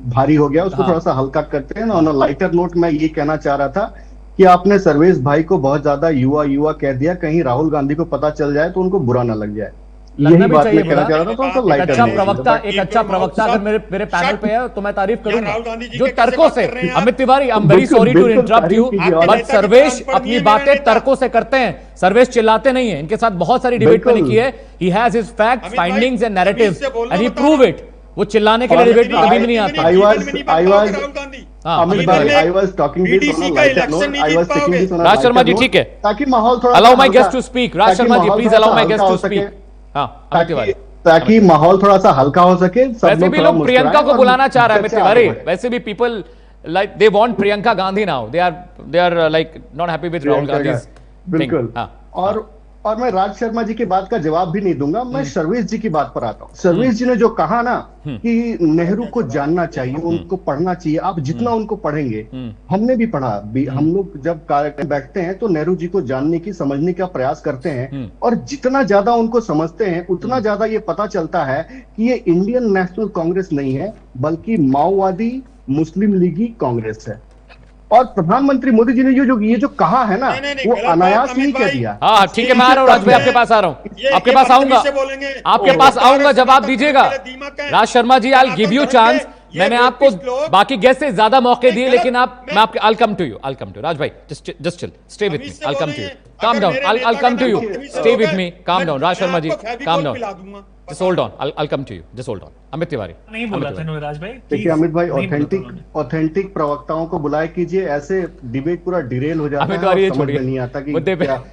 भारी हो गया, उसको हाँ। थोड़ा सा हल्का करते हैं। ऑन अ लाइटर नोट मैं ये कहना चाह रहा था कि आपने सर्वेश भाई को बहुत ज्यादा युवा युवा कह दिया, कहीं राहुल गांधी को पता चल जाए तो उनको बुरा ना लग जाए। लगना यही भी बात चाहिए मैं कहना बुरा। चाह रहा था, थोड़ा सा एक लाइटर अच्छा नोट। प्रवक्ता, एक Keep अच्छा your mouth प्रवक्ता अगर shut. मेरे पैनल पे है तो मैं तारीफ करूंगा। राहुल गांधी जी जो के कैसे तर्कों बात से, कर रहे हैं आप? Amit Tiwari I am very बिल्कुल, सॉरी टू बिल्कुल इंटरप्ट यू, तारीफ कीजिए। आपके बट नेता की सर्वेश कान पड़नी अपनी है, मेरा बातें नेता। तर्कों से करते हैं, सर्वेश चिल्लाते नहीं है। इनके साथ बहुत सारी डिबेट में बिल्कुल। लिखी है, he has his facts, Amit भाई, फाइंडिंग्स एंड तमीज नैरेटिव्स से बोलना एंड ही बता प्रूव रहा इट। वो चिल्लाने के लिए डिबेट में कभी भी नहीं आता। I was- Rahul Gandhi. हाँ, अमित अमित भाई, भाई, I was talking this BDC on a का lighter इलेक्शन note. नहीं I जीत was taking पाओगे। this on a Raj lighter Sharma ji note, ठीक है, ताकि माहौल थोड़ा अलाउ सा माय हल्का- गेस्ट टू स्पीक। राज ताकि शर्मा जी माहौल प्लीज थोड़ा अलाउ सा माय हल्का गेस्ट हो टू सके। स्पीक। हाँ अमित तिवारी, ताकि माहौल थोड़ा सा हल्का हो सके, सब वैसे भी थोड़ा लोग प्रियंका मुस्कुराएं को और बुलाना चाह रहा है अमित चर्चा आगे तिवारी। बढ़े। वैसे भी people like they want Priyanka Gandhi now, they are like not happy with Rahul Gandhi. बिल्कुल। और मैं राज शर्मा जी की बात का जवाब भी नहीं दूंगा, मैं सर्वेश जी की बात पर आता हूँ। सर्वेश जी ने जो कहा ना कि नेहरू को जानना चाहिए, उनको पढ़ना चाहिए, आप जितना उनको पढ़ेंगे, हमने भी पढ़ा भी, हम लोग जब कार्यक्रम बैठते हैं तो नेहरू जी को जानने की, समझने का प्रयास करते हैं, और जितना ज्यादा उनको समझते हैं उतना ज्यादा ये पता चलता है कि ये इंडियन नेशनल कांग्रेस नहीं है, बल्कि माओवादी मुस्लिम लीगी कांग्रेस है। और प्रधानमंत्री मोदी जी ने ये जो कहा है ना, नहीं, वो गलत अनायास बात, नहीं अमित कह भाई। दिया। हाँ ठीक है, मैं आ रहा हूँ राज भाई, आपके पास आ रहा हूँ, आपके पास आऊंगा, आपके पास आऊंगा, जवाब दीजिएगा। राज शर्मा जी, आई गिव यू चांस। मैंने आपको बाकी गेस्ट से ज्यादा मौके दिए, लेकिन मैं आपके I'll come to you राज भाई, just chill, stay with me, I'll come to you, calm down, I'll come to you, stay with me, calm down, Raj Sharma ji, calm down, just hold on, I'll come to you, just hold on। Amit Tiwari नहीं बोला था राज भाई। देखिए अमित भाई, authentic प्रवक्ताओं को बुलाए कीजिए, ऐसे डिबेट पूरा डिरेल हो जाता अमित है तिवारी, ये और समझ में छोड़िए, नहीं आता कि मुद्दे पे क्या।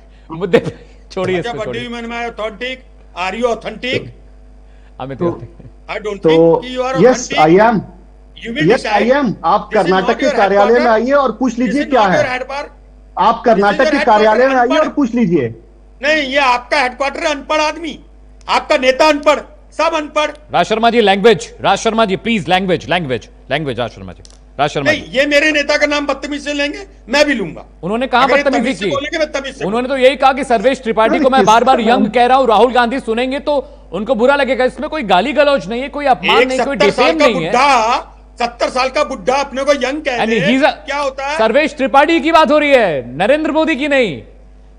छोड़िए अच्छा, इसको, what do छोड़िए you mean by authentic? Are you authentic? Amit तो तिवारी। I don't तो think you are yes authentic. I am, You will yes I decide. Am. आप This is कर्नाटक not के your कार्यालय में headquarter. आइए और पूछ This लीजिए is क्या not है। your headquarter. आप कर्नाटक your के कार्यालय में headquarter, आइए और अनपढ़। पूछ लीजिए। नहीं, ये आपका हेडक्वार्टर है, अनपढ़ आदमी, आपका नेता अनपढ़, सब अनपढ़। Raj Sharma ji language, Raj Sharma ji please language, Raj Sharma ji, Raj Sharma नहीं, जी। ये मेरे नेता का नाम बदतमीज से लेंगे, मैं भी लूंगा। उन्होंने कहा अगर ये बदतमीजी तमीज से की, बोलेंगे, मैं तमीज से उन्होंने तो यही कहा कि सर्वेश त्रिपाठी को मैं बार बार यंग कह रहा हूं, राहुल गांधी सुनेंगे तो उनको बुरा लगेगा। इसमें कोई गाली गलौज नहीं है, कोई अपमान नहीं, कोई 70 साल डिफेम का नहीं है। बुढ़ा, 70 साल का बुढ़ा अपने को यंग And कहते he's हैं, a- क्या होता है? सर्वेश त्रिपाठी की बात हो रही है, नरेंद्र मोदी की नहीं।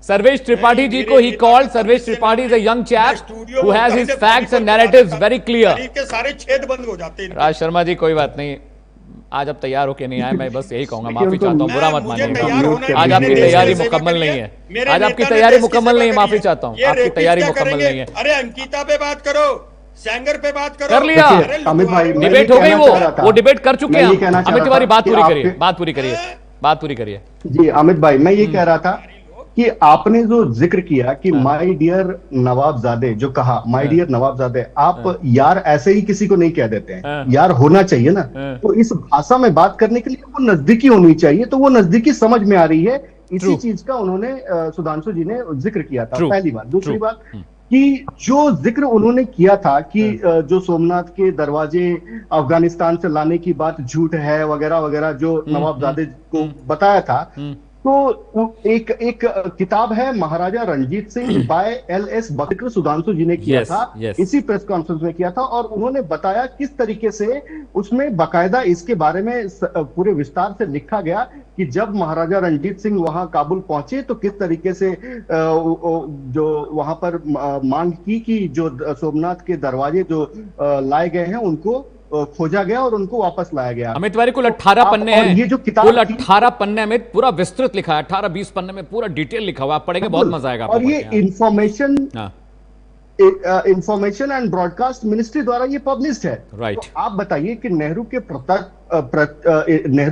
सर्वेश त्रिपाठी जी को he called, Sarvesh Tripathi is a young chap who has his facts and narratives very clear. शरीर के सारे छेद बंद हो जाते हैं। राज शर्मा जी कोई बात नहीं, आज आप तैयार होके नहीं आए, मैं बस यही कहूंगा, माफी चाहता हूँ, बुरा मत मुझे तैयार मानिएगा। होना है, आज मैंने आपकी देश की तैयारी सेवा मुकम्मल करी नहीं है। है, मेरे आज आपकी नेता ने तैयारी देश की मुकम्मल सेवा नहीं है, करी माफी है। चाहता हूँ, ये आपकी रेपिस्ट तैयारी क्या मुकम्मल करेंगे? नहीं है। अरे अंकिता पे बात करो, सेंगर पे बात करो, कर लिया। अरे अमित भाई, लुटवारो। मैं डिबेट ये हो गई, कहना चाह रहा था। वो डिबेट कर चुके मैं हैं ये कहना हम। चाह अमित रहा तिवारी था बात कि पूरी करिए, आपके- बात पूरी करिए। जी अमित भाई, मैं ये कह रहा था कि आपने जो जिक्र किया कि माय डियर नवाबजादे, जो कहा माय डियर नवाबजादे, आप यार ऐसे ही किसी को नहीं कह देते हैं, यार होना चाहिए ना। तो इस भाषा में बात करने के लिए वो नजदीकी होनी चाहिए, तो वो नजदीकी समझ में आ रही है। इसी चीज का उन्होंने सुधांशु जी ने जिक्र किया था, पहली बात। दूसरी बात कि जो जिक्र उन्होंने किया था कि जो सोमनाथ के दरवाजे अफगानिस्तान से लाने की बात झूठ है वगैरह वगैरह, जो नवाबजादे को बताया था, तो एक किताब है महाराजा रणजीत सिंह बाय LS बख्तर, सुधांशु जी ने किया था, इसी प्रेस कॉन्फ्रेंस में किया था, और उन्होंने बताया किस तरीके से उसमें बाकायदा इसके बारे में पूरे विस्तार से लिखा गया कि जब महाराजा रणजीत सिंह वहां काबुल पहुंचे तो किस तरीके से जो वहां पर मांग की कि जो सोमनाथ के दरवाजे जो लाए गए हैं उनको खोजा गया और उनको वापस लाया गया। अमित तिवारी कुल 18 पन्ने हैं, ये जो किताब कुल 18 पन्ने में पूरा विस्तृत लिखा है, 18-20 पन्ने में पूरा डिटेल लिखा हुआ, आप पढ़ेंगे बहुत मजा आएगा आपको। और ये information information and broadcast ministry द्वारा ये पब्लिश्ड है। Right. तो आप बताइए कि नेहरू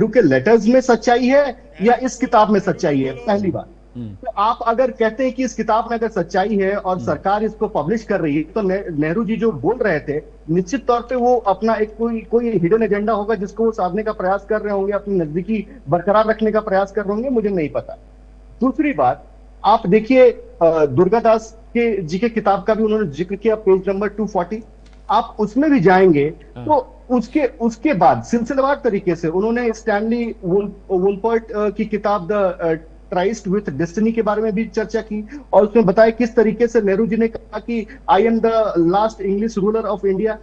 के लेटर्स में सच्चाई है या इस किताब में सच्चाई है? पहली बात। तो आप अगर कहते हैं कि इस किताब में अगर सच्चाई है और सरकार इसको पब्लिश कर रही है, तो नेहरू जी जो बोल रहे थे, निश्चित तौर पे वो अपना एक कोई हिडन एजेंडा होगा जिसको वो साधने का प्रयास कर रहे होंगे, अपनी नजदीकी बरकरार रखने का प्रयास कर रहे होंगे, मुझे नहीं पता। दूसरी बात, आप देखिए दुर्गादास जी के किताब का भी उन्होंने जिक्र किया, पेज नंबर 240। आप उसमें भी जाएंगे तो उसके बाद सिलसिलेवार तरीके से उन्होंने स्टैनली वुलपर्ट की किताब द ट्राइस्ट विथ डेस्टिनी के बारे में भी चर्चा की, और उसमें बताया किस तरीके से नेहरू जी ने कहा कि I am the last English ruler of India.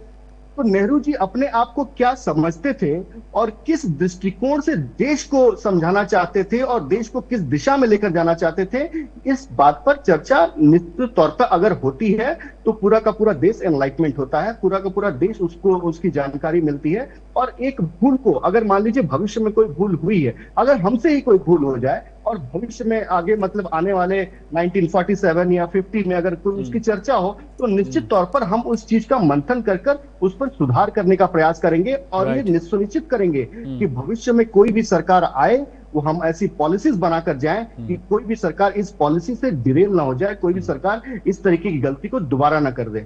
तो नेहरू जी अपने आप को क्या समझते थे और किस दृष्टिकोण से देश को समझाना चाहते थे और देश को किस दिशा में लेकर जाना चाहते थे, इस बात पर चर्चा निश्चित तौर पर अगर होती है तो पूरा का पूरा देश एनलाइटमेंट होता है, पूरा का पूरा देश उसको उसकी जानकारी मिलती है। और एक भूल को, अगर मान लीजिए भविष्य में कोई भूल हुई है, अगर हमसे ही कोई भूल हो जाए और भविष्य में आगे मतलब आने वाले 1947 या 50 में अगर कोई उसकी चर्चा हो, तो निश्चित तौर पर हम उस चीज का मंथन कर उस पर सुधार करने का प्रयास करेंगे और ये सुनिश्चित करेंगे कि भविष्य में कोई भी सरकार आए वो हम ऐसी पॉलिसीज बनाकर जाएं कि कोई भी सरकार इस पॉलिसी से डिरेल ना हो जाए, कोई भी सरकार इस तरीके की गलती को दोबारा ना कर दे।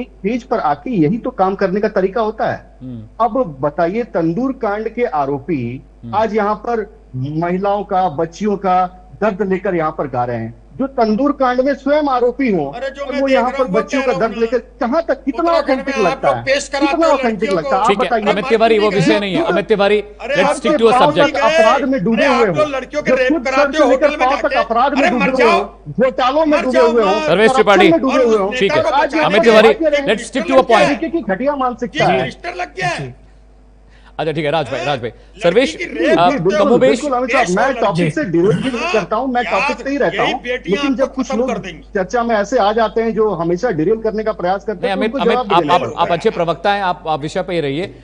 एक पेज पर आके यही तो काम करने का तरीका होता है। अब बताइए, तंदूर कांड के आरोपी आज यहाँ पर महिलाओं का, बच्चियों का दर्द लेकर यहाँ पर गा रहे हैं, जो तंदूर कांड में स्वयं आरोपी हो, वो यहाँ पर बच्चियों का दर्द लेकर कहाँ तक, कितना ऑथेंटिक लगता है, कितना ऑथेंटिक लगता है? ठीक है अमित तिवारी, वो विषय नहीं है। Amit Tiwari, let's stick to a subject. अपराध में डूबे हुए हो, लड़कियों के रेप कराते हो, होटल में जाके, अपराध में डूबे हुए हो, घोटालों में डूबे हुए हो, सर्वेश त्रिपाठी, ठीक है Amit Tiwari, let's stick to a point. की घटिया मानसिकता है। रजिस्टर लग गया है। अच्छा ठीक है, राज भाई सर्वेश, कमोबेश मैं टॉपिक से डिरेल भी नहीं करता हूं, मैं टॉपिक पे ही रहता हूं, लेकिन जब कुछ लोग चर्चा में ऐसे आ जाते हैं जो हमेशा डिरेल करने का प्रयास करते हैं, उनको जवाब देना पड़ता है। आप अच्छे प्रवक्ता हैं, आप विषय पे ही रहिए।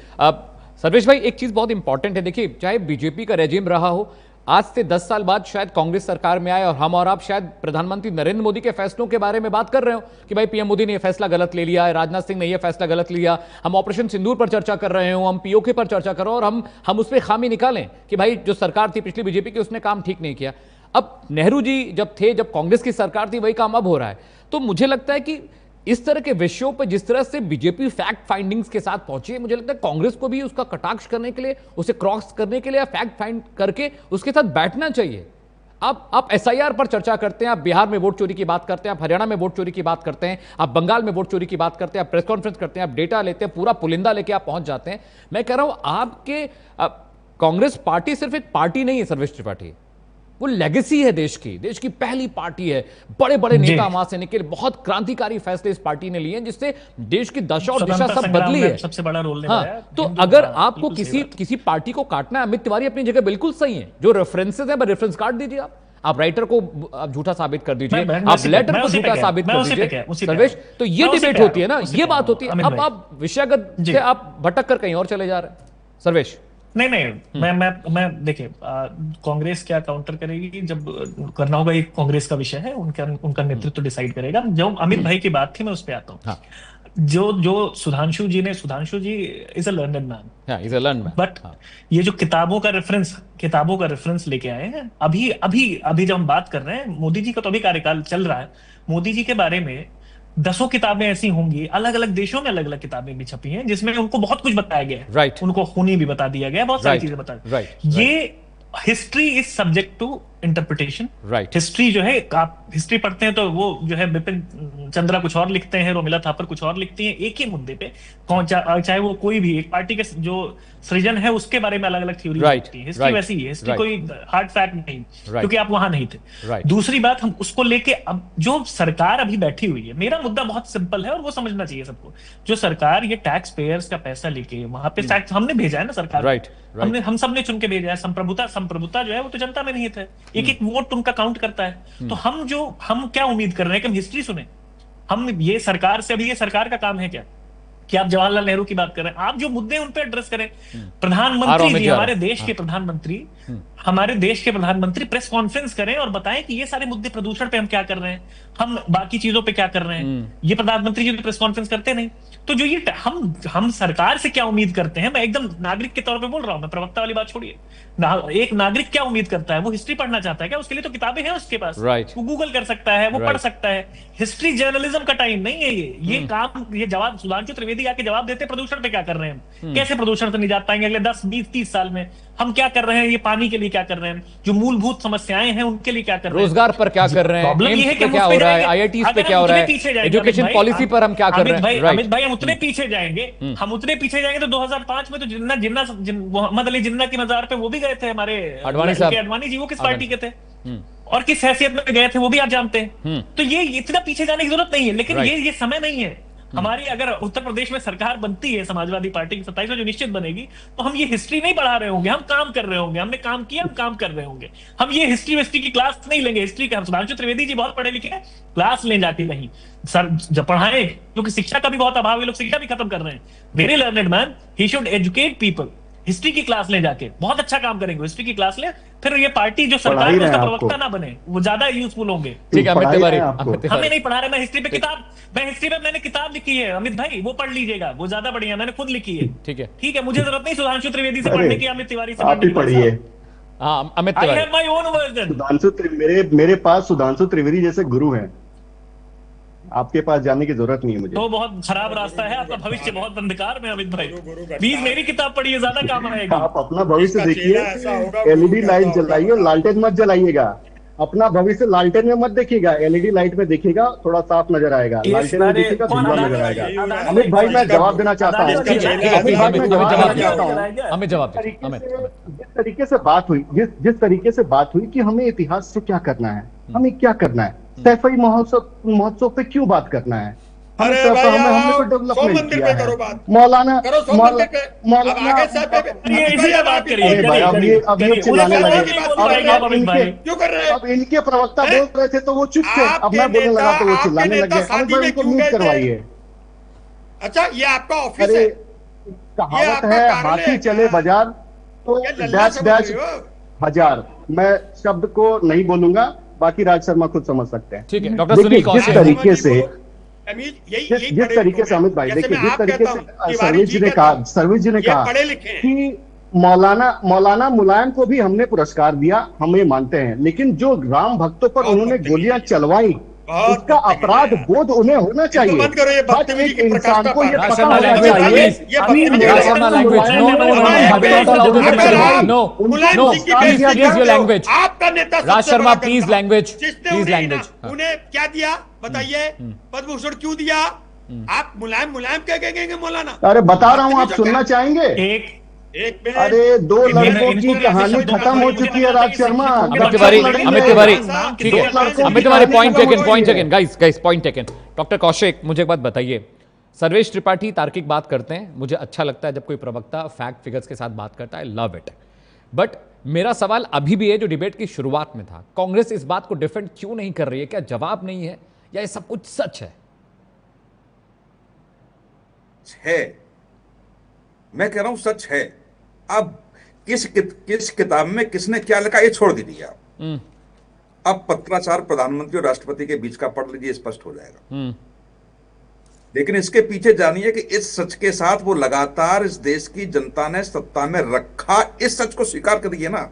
सर्वेश भाई, एक चीज बहुत इंपॉर्टेंट है, देखिए चाहे बीजेपी का रेजिम रहा हो, आज से 10 साल बाद शायद कांग्रेस सरकार में आए और हम और आप शायद प्रधानमंत्री नरेंद्र मोदी के फैसलों के बारे में बात कर रहे हो कि भाई पीएम मोदी ने यह फैसला गलत ले लिया है, राजनाथ सिंह ने यह फैसला गलत लिया, हम ऑपरेशन सिंदूर पर चर्चा कर रहे हो, हम पीओके पर चर्चा कर रहे हो और हम उस पर खामी निकालें कि भाई जो सरकार थी पिछली बीजेपी की उसने काम ठीक नहीं किया। अब नेहरू जी जब कांग्रेस की सरकार थी वही काम अब हो रहा है। तो मुझे लगता है कि इस तरह के विषयों पर जिस तरह से बीजेपी फैक्ट फाइंडिंग्स के साथ पहुंची है, मुझे लगता है कांग्रेस को भी उसका कटाक्ष करने के लिए, उसे क्रॉस करने के लिए फैक्ट फाइंड करके उसके साथ बैठना चाहिए। आप एसआईआर पर चर्चा करते हैं, आप बिहार में वोट चोरी की बात करते हैं, आप हरियाणा में वोट चोरी की बात करते हैं, आप बंगाल में वोट चोरी की बात करते हैं, आप प्रेस कॉन्फ्रेंस करते हैं, आप डेटा लेते हैं, पूरा पुलिंदा लेके आप पहुंच जाते हैं। मैं कह रहा हूं आपके कांग्रेस पार्टी सिर्फ एक पार्टी नहीं है सर्वेश त्रिपाठी, वो लेगेसी है देश की पहली पार्टी है। बड़े बड़े नेता वहां से निकले, बहुत क्रांतिकारी फैसले इस पार्टी ने लिए हैं जिससे देश की दशा और दिशा सब बदली है, सबसे बड़ा रोल हाँ। तो अगर आपको किसी पार्टी को काटना है, अमित तिवारी अपनी जगह बिल्कुल सही है, जो रेफरेंसेस है रेफरेंस कार्ड दीजिए, आप राइटर को आप झूठा साबित कर दीजिए, आप लेटर को झूठा साबित कर दीजिए सर्वेश। तो ये डिबेट होती है ना, ये बात होती है। अब आप विषयगत से आप भटक कर कहीं और चले जा रहे हैं सर्वेश। नहीं मैं देखिए, कांग्रेस क्या काउंटर करेगी, जब करना होगा ये कांग्रेस का विषय है, उनका नेतृत्व डिसाइड करेगा। जो अमित भाई की बात थी मैं उस पर आता हूँ। हाँ। जो Sudhanshu ji is a learned man, but ये जो किताबों का रेफरेंस लेके आए हैं, अभी जब हम बात कर रहे हैं, मोदी जी का तो अभी कार्यकाल चल रहा है, मोदी जी के बारे में 10 किताबें ऐसी होंगी, अलग अलग देशों में अलग अलग किताबें भी छपी हैं जिसमें उनको बहुत कुछ बताया गया है। उनको खूनी भी बता दिया गया, बहुत सारी चीजें बता दी। ये history is subject to interpretation. History जो है, आप हिस्ट्री पढ़ते हैं तो वो जो है बिपिन चंद्रा कुछ और लिखते हैं, रोमिला थापर कुछ और लिखती हैं, एक ही मुद्दे पे, चाहे वो कोई भी एक पार्टी के जो सृजन है उसके बारे में अलग अलग थ्योरी होती है। हिस्ट्री वैसी है, हिस्ट्री कोई हार्ड फैक्ट नहीं, क्योंकि आप वहां नहीं थे। दूसरी बात, हम उसको लेके अब जो सरकार अभी बैठी हुई है, मेरा मुद्दा बहुत सिंपल है और वो समझना चाहिए सबको। जो सरकार ये टैक्स पेयर्स का पैसा लेके वहां पे टैक्स हमने भेजा है ना, सरकार हम सब ने चुन के भेजा है। संप्रभुता जो है वो तो जनता में नहीं थे, एक एक वोट उनका काउंट करता है। तो हम क्या उम्मीद कर रहे हैं कि हम हिस्ट्री सुने? हम ये सरकार से, अभी ये सरकार का काम है क्या कि आप जवाहरलाल नेहरू की बात करें, आप जो मुद्दे उन पे एड्रेस करें। प्रधानमंत्री जी, हमारे देश के प्रधानमंत्री हमारे देश के प्रधानमंत्री प्रेस कॉन्फ्रेंस करें और बताएं कि ये सारे मुद्दे, प्रदूषण पे हम क्या कर रहे हैं, हम बाकी चीजों पे क्या कर रहे हैं। ये प्रधानमंत्री जी तो प्रेस कॉन्फ्रेंस करते नहीं। तो जो ये हम सरकार से क्या उम्मीद करते हैं, मैं एकदम नागरिक के तौर पे बोल रहा हूं, मैं प्रवक्ता वाली बात छोड़िए। एक नागरिक क्या उम्मीद करता है? वो हिस्ट्री पढ़ना चाहता है क्या? उसके लिए तो किताबें हैं उसके पास, Right. वो गूगल कर सकता है, वो पढ़ सकता है। हिस्ट्री जर्नलिज्म का टाइम नहीं है ये काम, ये जवाब सुधांशु त्रिवेदी आके जवाब देते प्रदूषण पे क्या कर रहे हैं हम, कैसे प्रदूषण से निजात पाएंगे अगले 10 20 30 साल में, हम क्या कर रहे हैं, ये पानी के लिए क्या कर रहे हैं, जो मूलभूत समस्याएं हैं उनके लिए क्या कर रहे हैं, रोजगार पर क्या कर रहे हैं, प्रॉब्लम ये है एम्स कि पे हम क्या उस हो पे रहा है, जाएंगे, आईआईटीज पे अगर क्या हम हो रहा उतने है, पीछे जाएंगे, एजुकेशन अमित पॉलिसी भाई, पर हम क्या कर रहे हैं। अमित भाई अमित भाई हम उतने पीछे जाएंगे, हम उतने पीछे जाएंगे तो 2005 में तो मोहम्मद अली जिन्ना की मजार पे वो भी गए थे हमारे अडवाणी साहब। अडवाणी जी। वो किस पार्टी के थे और किस हैसियत में गए थे वो भी आप जानते हैं। तो ये इतना पीछे जाने की जरूरत नहीं है, लेकिन ये समय नहीं है हमारी। अगर उत्तर प्रदेश में सरकार बनती है समाजवादी पार्टी की 27 में जो निश्चित बनेगी, तो हम ये हिस्ट्री नहीं पढ़ा रहे होंगे, हम काम कर रहे होंगे, हमने काम किया, हम काम कर रहे होंगे। हम ये हिस्ट्री की क्लास नहीं लेंगे। हिस्ट्री का सुधांशु त्रिवेदी जी बहुत पढ़े लिखे हैं, क्लास ले जाके नहीं सर जब पढ़ाएं, क्योंकि शिक्षा का भी बहुत अभाव है, लोग शिक्षा भी खत्म कर रहे हैं। Very learned man, he should educate people. History की क्लास ले जाके बहुत अच्छा काम करेंगे, हिस्ट्री की क्लास ले, फिर ये पार्टी जो सरकार में उसका प्रवक्ता ना बने, वो ज्यादा यूजफुल होंगे। ठीक है अमित तिवारी, हमें नहीं पढ़ा रहे। मैं हिस्ट्री पे मैंने किताब लिखी है अमित भाई, वो पढ़ लीजिएगा, वो ज्यादा बढ़िया, मैंने खुद लिखी है। ठीक है, मुझे जरूरत नहीं सुधांशु त्रिवेदी से पढ़ने की, अमित तिवारी से आप ही पढ़िए। हाँ Amit I Tiwari, have my own version. मेरे पास सुधांशु त्रिवेदी जैसे गुरु हैं, आपके पास जाने की जरूरत नहीं है मुझे। तो बहुत खराब रास्ता है आपका, भविष्य बहुत अंधकार में अमित भाई। प्लीज मेरी किताब पढ़िए, ज्यादा काम आएगा। आप अपना भविष्य देखिए, एलईडी लाइट जलाइए और लालटेन मत जलाइएगा। अपना भविष्य लालटेन में मत देखिएगा, एलईडी लाइट में देखिएगा, थोड़ा साफ नजर आएगा। लालटेन में देखिएगा, धुंधला नजर आएगा। अमित भाई मैं जवाब देना चाहता हूँ। हमें जवाब जिस तरीके से बात हुई, जिस तरीके से बात हुई कि हमें इतिहास से क्या करना है, हमें क्या करना है, सैफई महोत्सव पे क्यों बात करना है, अरे भाई हमने तो डेवलपमेंट किया है। मौलाना अब ये चिल्लाने लगे, अब इनके प्रवक्ता बोल रहे थे तो वो चुप थे, अब मैं बोलने लगा तो वो चिल्लाने लगे। अमित भाई इनको म्यूट करवाइए। अच्छा ये आपका ऑफिस है, कहावत है हाथी चले बाजार तो डैश डैश हजार। मैं शब्द को नहीं बोलूंगा, बाकी राज शर्मा खुद समझ सकते हैं। ठीक है डॉक्टर सुनील कौशिक, जिस तरीके से अमित भाई देखिए, जिस तरीके से सर्वेश जी ने कहा कि मौलाना मुलायम को भी हमने पुरस्कार दिया, हम ये मानते हैं, लेकिन जो राम भक्तों पर उन्होंने गोलियां चलवाई उसका अपराध बोध उन्हें होना चाहिए। बंद करो ये बदतमीजी की इंसान को ये पता राजशर्मा होना लैंग्वेज, चाहिए। आपका नेता Raj Sharma please language, please language. उन्हें क्या दिया बताइए, पद्म भूषण क्यों दिया? आप मुलायम क्या कहेंगे मौलाना? अरे बता रहा हूँ, आप सुनना चाहेंगे? अरे 2 लड़कों की कहानी खत्म हो चुकी है राज शर्मा। अमित तिवारी ठीक है, Amit Tiwari point taken guys point taken. Doctor Kaushik मुझे एक बात बताइए, सर्वेश त्रिपाठी तार्किक बात करते हैं, मुझे अच्छा लगता है जब कोई प्रवक्ता फैक्ट फिगर्स के साथ बात करता है, लव इट। बट मेरा सवाल अभी भी है जो डिबेट की शुरुआत में था, कांग्रेस इस बात को डिफेंड क्यों नहीं कर रही है? क्या जवाब नहीं है या ये सब कुछ सच है? मैं कह रहा हूं सच है। अब किस किताब में किसने क्या लिखा ये छोड़ दीजिए आप। अब पत्राचार प्रधानमंत्री और राष्ट्रपति के बीच का पढ़ लीजिए, स्पष्ट हो जाएगा। लेकिन इसके पीछे जानिए कि इस सच के साथ वो लगातार इस देश की जनता ने सत्ता में रखा, इस सच को स्वीकार करिए ना।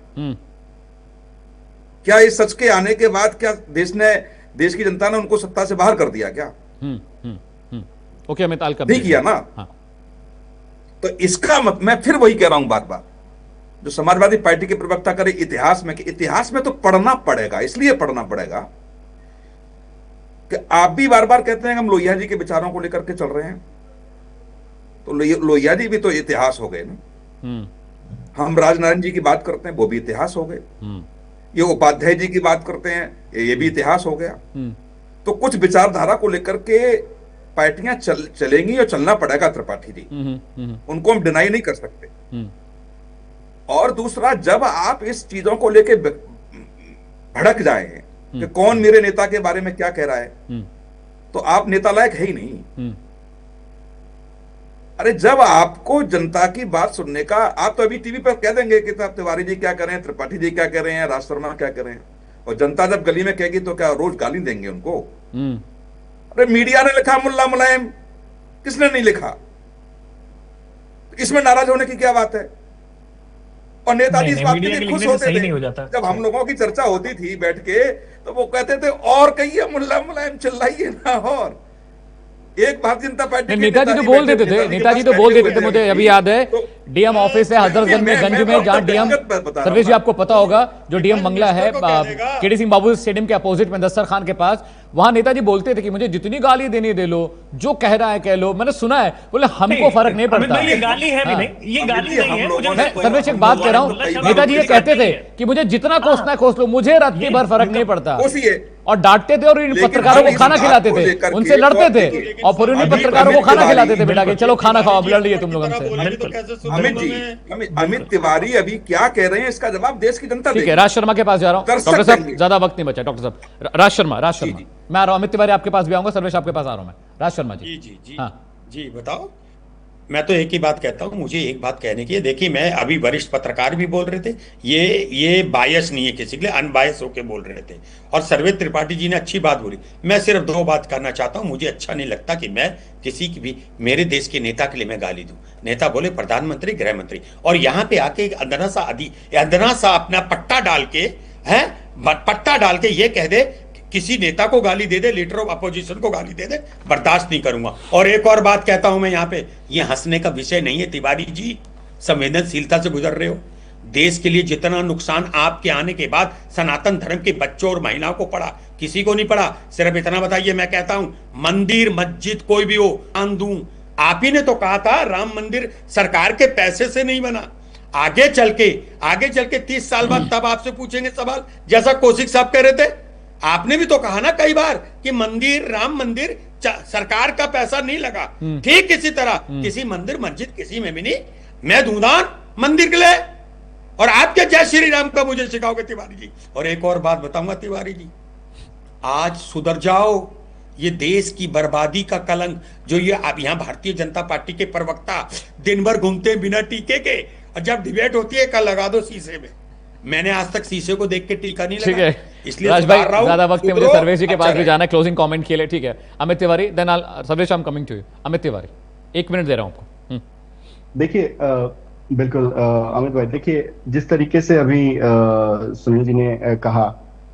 क्या इस सच के आने के बाद क्या देश की जनता ने उनको सत्ता से बाहर कर दिया क्या? ओके अमित नहीं किया ना। हाँ। तो इसका मैं फिर वही कह रहा हूं बार बार, जो समाजवादी पार्टी के प्रवक्ता करे इतिहास में, कि इतिहास में तो पढ़ना पड़ेगा, इसलिए पढ़ना पड़ेगा कि आप भी बार बार कहते हैं हम लोहिया जी के विचारों को लेकर के चल रहे हैं, तो लोहिया जी भी तो इतिहास हो गए ना। हम राजनारायण जी की बात करते हैं, वो भी इतिहास हो गए। ये उपाध्याय जी की बात करते हैं, ये भी इतिहास हो गया। तो कुछ विचारधारा को लेकर के पार्टियां चलेंगी और चलना पड़ेगा त्रिपाठी जी, उनको हम डिनाई नहीं कर सकते। और दूसरा, जब आप इस चीजों को लेके भड़क जाए कि कौन मेरे नेता के बारे में क्या कह रहा है, तो आप नेता लायक है ही नहीं। अरे जब आपको जनता की बात सुनने का, आप तो अभी टीवी पर कह देंगे कि साहब तिवारी जी क्या कर रहे हैं, त्रिपाठी जी क्या कर रहे हैं, राज शर्मा क्या कर रहे हैं, और जनता जब गली में कहेगी तो क्या रोज गाली देंगे उनको? अरे मीडिया ने लिखा मुल्ला मुलायम, किसने नहीं लिखा? इसमें नाराज होने की क्या बात है? और नेताजी इस बात के लिए खुश होते थे जब हम लोगों की चर्चा होती थी बैठ के, तो वो कहते थे और कहिए मुल्ला मुलायम चिल्लाइए ना। और एक भारतीय जनता पार्टी नेताजी तो बोल देते थे, नेताजी तो बोल देते थे। मुझे अभी याद है डीएम ऑफिस है हजरतगंज में, गंज में, जहां डीएम, सर्वेश जी आपको पता होगा जो डीएम बंगला है केडी सिंह बाबू स्टेडियम के अपोजिट में दस्तर खान के पास, वहां नेताजी बोलते थे कि मुझे जितनी गाली देनी दे लो, जो कह रहा है कह लो। मैंने सुना है, बोले हमको फर्क नहीं पड़ता। ये गाली है भी नहीं, ये गाली नहीं है। सर्वेश एक बात कह रहा हूं, नेताजी ये कहते थे कि मुझे जितना कोसना है कोस लो, मुझे रात्रि भर फर्क नहीं पड़ता। और डांटते थे और इन पत्रकारों को खाना खिलाते थे, उनसे लड़ते थे और फिर उन्हीं पत्रकारों को खाना खिलाते थे, बेटा के चलो खाना खाओ, अब लड़ लिए तुम लोग हमसे। अमित जी, अमित तिवारी अभी क्या कह रहे हैं इसका जवाब देश की जनता ठीक है, राज शर्मा के पास जा रहा हूं। डॉक्टर साहब ज्यादा वक्त नहीं बचा, डॉक्टर साहब राज शर्मा मैं आ रहा हूं। अमित तिवारी आपके पास भी आऊंगा, सर्वेश आपके पास आ रहा हूं मैं। राज शर्मा जी जी जी बताओ। मैं तो एक ही बात कहता हूं, मुझे एक बात कहने की है। देखिए, मैं अभी वरिष्ठ पत्रकार भी बोल रहे थे, ये बायस नहीं है किसी के लिए, अनबायस होके बोल रहे थे। और सर्वे त्रिपाठी जी ने अच्छी बात बोली। मैं सिर्फ दो बात करना चाहता हूं। मुझे अच्छा नहीं लगता कि मैं किसी की भी, मेरे देश के नेता के लिए मैं गाली दूं। नेता बोले प्रधानमंत्री, गृह मंत्री, और यहाँ पे आके अंदना सा अपना पट्टा डाल के ये कह दे, किसी नेता को गाली दे दे, लीडर ऑफ अपोजिशन को गाली दे दे, बर्दाश्त नहीं करूंगा। और एक और बात कहता हूं मैं यहाँ पे, ये हंसने का विषय नहीं है तिवारी जी, संवेदनशीलता से गुजर रहे हो। देश के लिए जितना नुकसान आपके आने के बाद सनातन धर्म के बच्चों और महिलाओं को पड़ा, किसी को नहीं पड़ा। सिर्फ इतना बताइए, मैं कहता हूं मंदिर मस्जिद कोई भी हो दान दूं। आप ही ने तो कहा था राम मंदिर सरकार के पैसे से नहीं बना। आगे चल के 30 साल बाद तब आपसे पूछेंगे सवाल, जैसा कौशिक साहब कह रहे थे। आपने भी तो कहा ना कई बार कि राम मंदिर सरकार का पैसा नहीं लगा। ठीक इसी तरह किसी मंदिर मस्जिद किसी में भी नहीं, मैं दूंदान मंदिर के लिए। और आप क्या जय श्री राम का मुझे सिखाओगे तिवारी जी? और एक और बात बताऊंगा तिवारी जी, आज सुधर जाओ। ये देश की बर्बादी का कलंक जो ये अब यहाँ भारतीय जनता पार्टी के प्रवक्ता दिन भर घूमते बिना टीके के, और जब डिबेट होती है कल लगा दो शीशे में। मैंने आज तक शीशे को देख के टीका नहीं लगा। ठीक है, इसलिए राज भाई ज्यादा वक्त है, मुझे सर्वेश जी के पास भी जाना है क्लोजिंग कमेंट के लिए। ठीक है, Amit Tiwari, then Sarvesh, I am coming to you. Amit Tiwari, 1 minute दे रहा हूं आपको। देखिए बिल्कुल अमित भाई, देखिए जिस तरीके से अभी सुनील जी ने कहा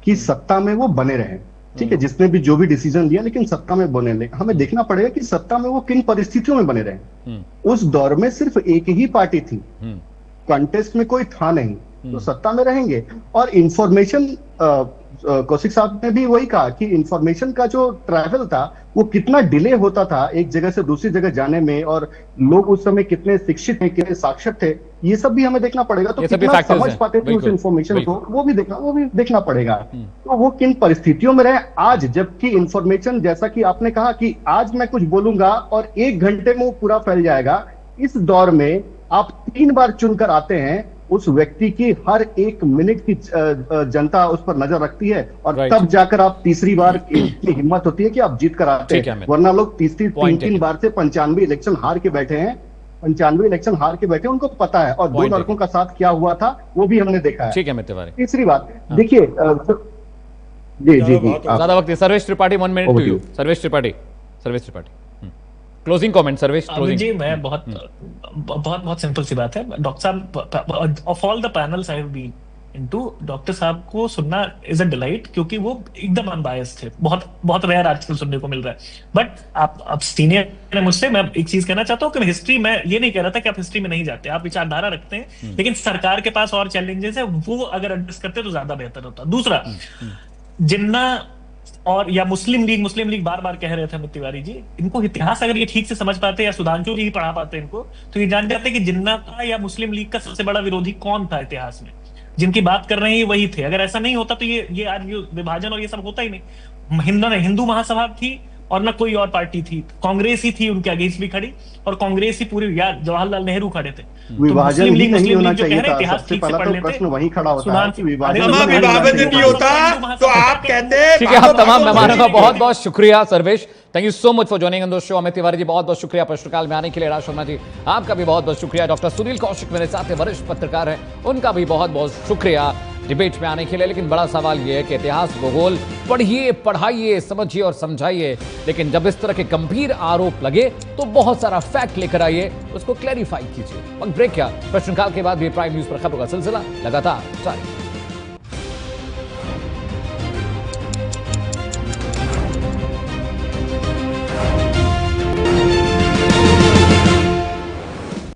कि सत्ता में वो बने रहे, ठीक है, जिसने भी जो भी डिसीजन लिया, लेकिन सत्ता में बने रहे। हमें देखना पड़ेगा कि सत्ता में वो किन परिस्थितियों में बने रहे। उस दौर में सिर्फ एक ही पार्टी थी, कंटेस्ट में कोई था नहीं, तो सत्ता में रहेंगे। और इंफॉर्मेशन, कौशिक साहब ने भी वही कहा कि इंफॉर्मेशन का जो ट्रैवल था वो कितना डिले होता था एक जगह से दूसरी जगह जाने में, और लोग उस समय कितने शिक्षित थे, कितने साक्षर थे, ये सब भी हमें देखना पड़ेगा। तो कितना समझ पाते थे उस इंफॉर्मेशन को, वो भी देखना पड़ेगा। तो वो किन परिस्थितियों में रहे आज, जबकि इंफॉर्मेशन, जैसा कि आपने कहा कि आज मैं कुछ बोलूंगा और 1 घंटे में वो पूरा फैल जाएगा। इस दौर में आप 3 बार चुनकर आते हैं, उस व्यक्ति की हर 1 मिनट की जनता उस पर नजर रखती है, और तब जाकर आप तीसरी बार इतनी हिम्मत होती है कि आप जीत कर आते हैं। वरना लोग तीन बार से 95 इलेक्शन हार के बैठे हैं, 95 इलेक्शन हार के बैठे, उनको पता है। और 2 लड़कों का साथ क्या हुआ था वो भी हमने देखा है। ठीक है अमित तिवारी, तीसरी बात देखिए, जी ज्यादा वक्त है। Sarvesh Tripathi, 1 minute to you. Sarvesh Tripathi, closing comment. Sarvesh ji, मैं बहुत सिंपल सी बात है डॉक्टर साहब, of all the panels I have been into, doctor साहब को सुनना इज अ डिलाइट, क्योंकि वो एकदम अनबायस्ड थे। बहुत रेयर आजकल सुनने को मिल रहा है। बट आप सीनियर है मुझसे, मैं एक चीज कहना चाहता हूँ कि हिस्ट्री, मैं ये नहीं कह रहा था कि आप हिस्ट्री में नहीं जाते, आप विचारधारा रखते हैं, लेकिन सरकार के पास और चैलेंजेस है, वो अगर एड्रेस करते तो ज्यादा बेहतर होता। दूसरा, जिन्ना और या मुस्लिम लीग बार बार कह रहे थे अमित तिवारी जी, इनको इतिहास अगर ये ठीक से समझ पाते या सुधांशु जी ही पढ़ा पाते इनको, तो ये जान जाते कि जिन्ना का या मुस्लिम लीग का सबसे बड़ा विरोधी कौन था इतिहास में। जिनकी बात कर रहे हैं ये वही थे। अगर ऐसा नहीं होता तो ये आज विभाजन और ये सब होता ही नहीं। हिंदू महासभा थी और ना कोई और पार्टी थी, कांग्रेस ही थी उनके अगेंस्ट भी खड़ी, और कांग्रेस ही पूरी, यार जवाहरलाल नेहरू खड़े थे। विभाजन नहीं होना चाहिए था। सबसे पहला तो प्रश्न वही खड़ा होता है कि विभाजन नहीं होता तो आप कहते। ठीक है, आप तमाम मेहमानों का बहुत बहुत शुक्रिया। Sarvesh, thank you so much for joining on the show. Amit Tiwari ji बहुत बहुत शुक्रिया प्रश्नकाल में आने के लिए। राज शर्मा जी आपका भी बहुत बहुत शुक्रिया। डॉक्टर सुनील कौशिक मेरे साथ वरिष्ठ पत्रकार हैं, उनका भी बहुत बहुत शुक्रिया डिबेट में आने के लिए। लेकिन बड़ा सवाल यह है कि इतिहास भूगोल पढ़िए, पढ़ाइए, समझिए और समझाइए, लेकिन जब इस तरह के गंभीर आरोप लगे तो बहुत सारा फैक्ट लेकर आइए, उसको क्लैरिफाई कीजिए। वक्त ब्रेक किया, प्रश्नकाल के बाद भी प्राइम न्यूज पर खबरों का सिलसिला लगातार जारी।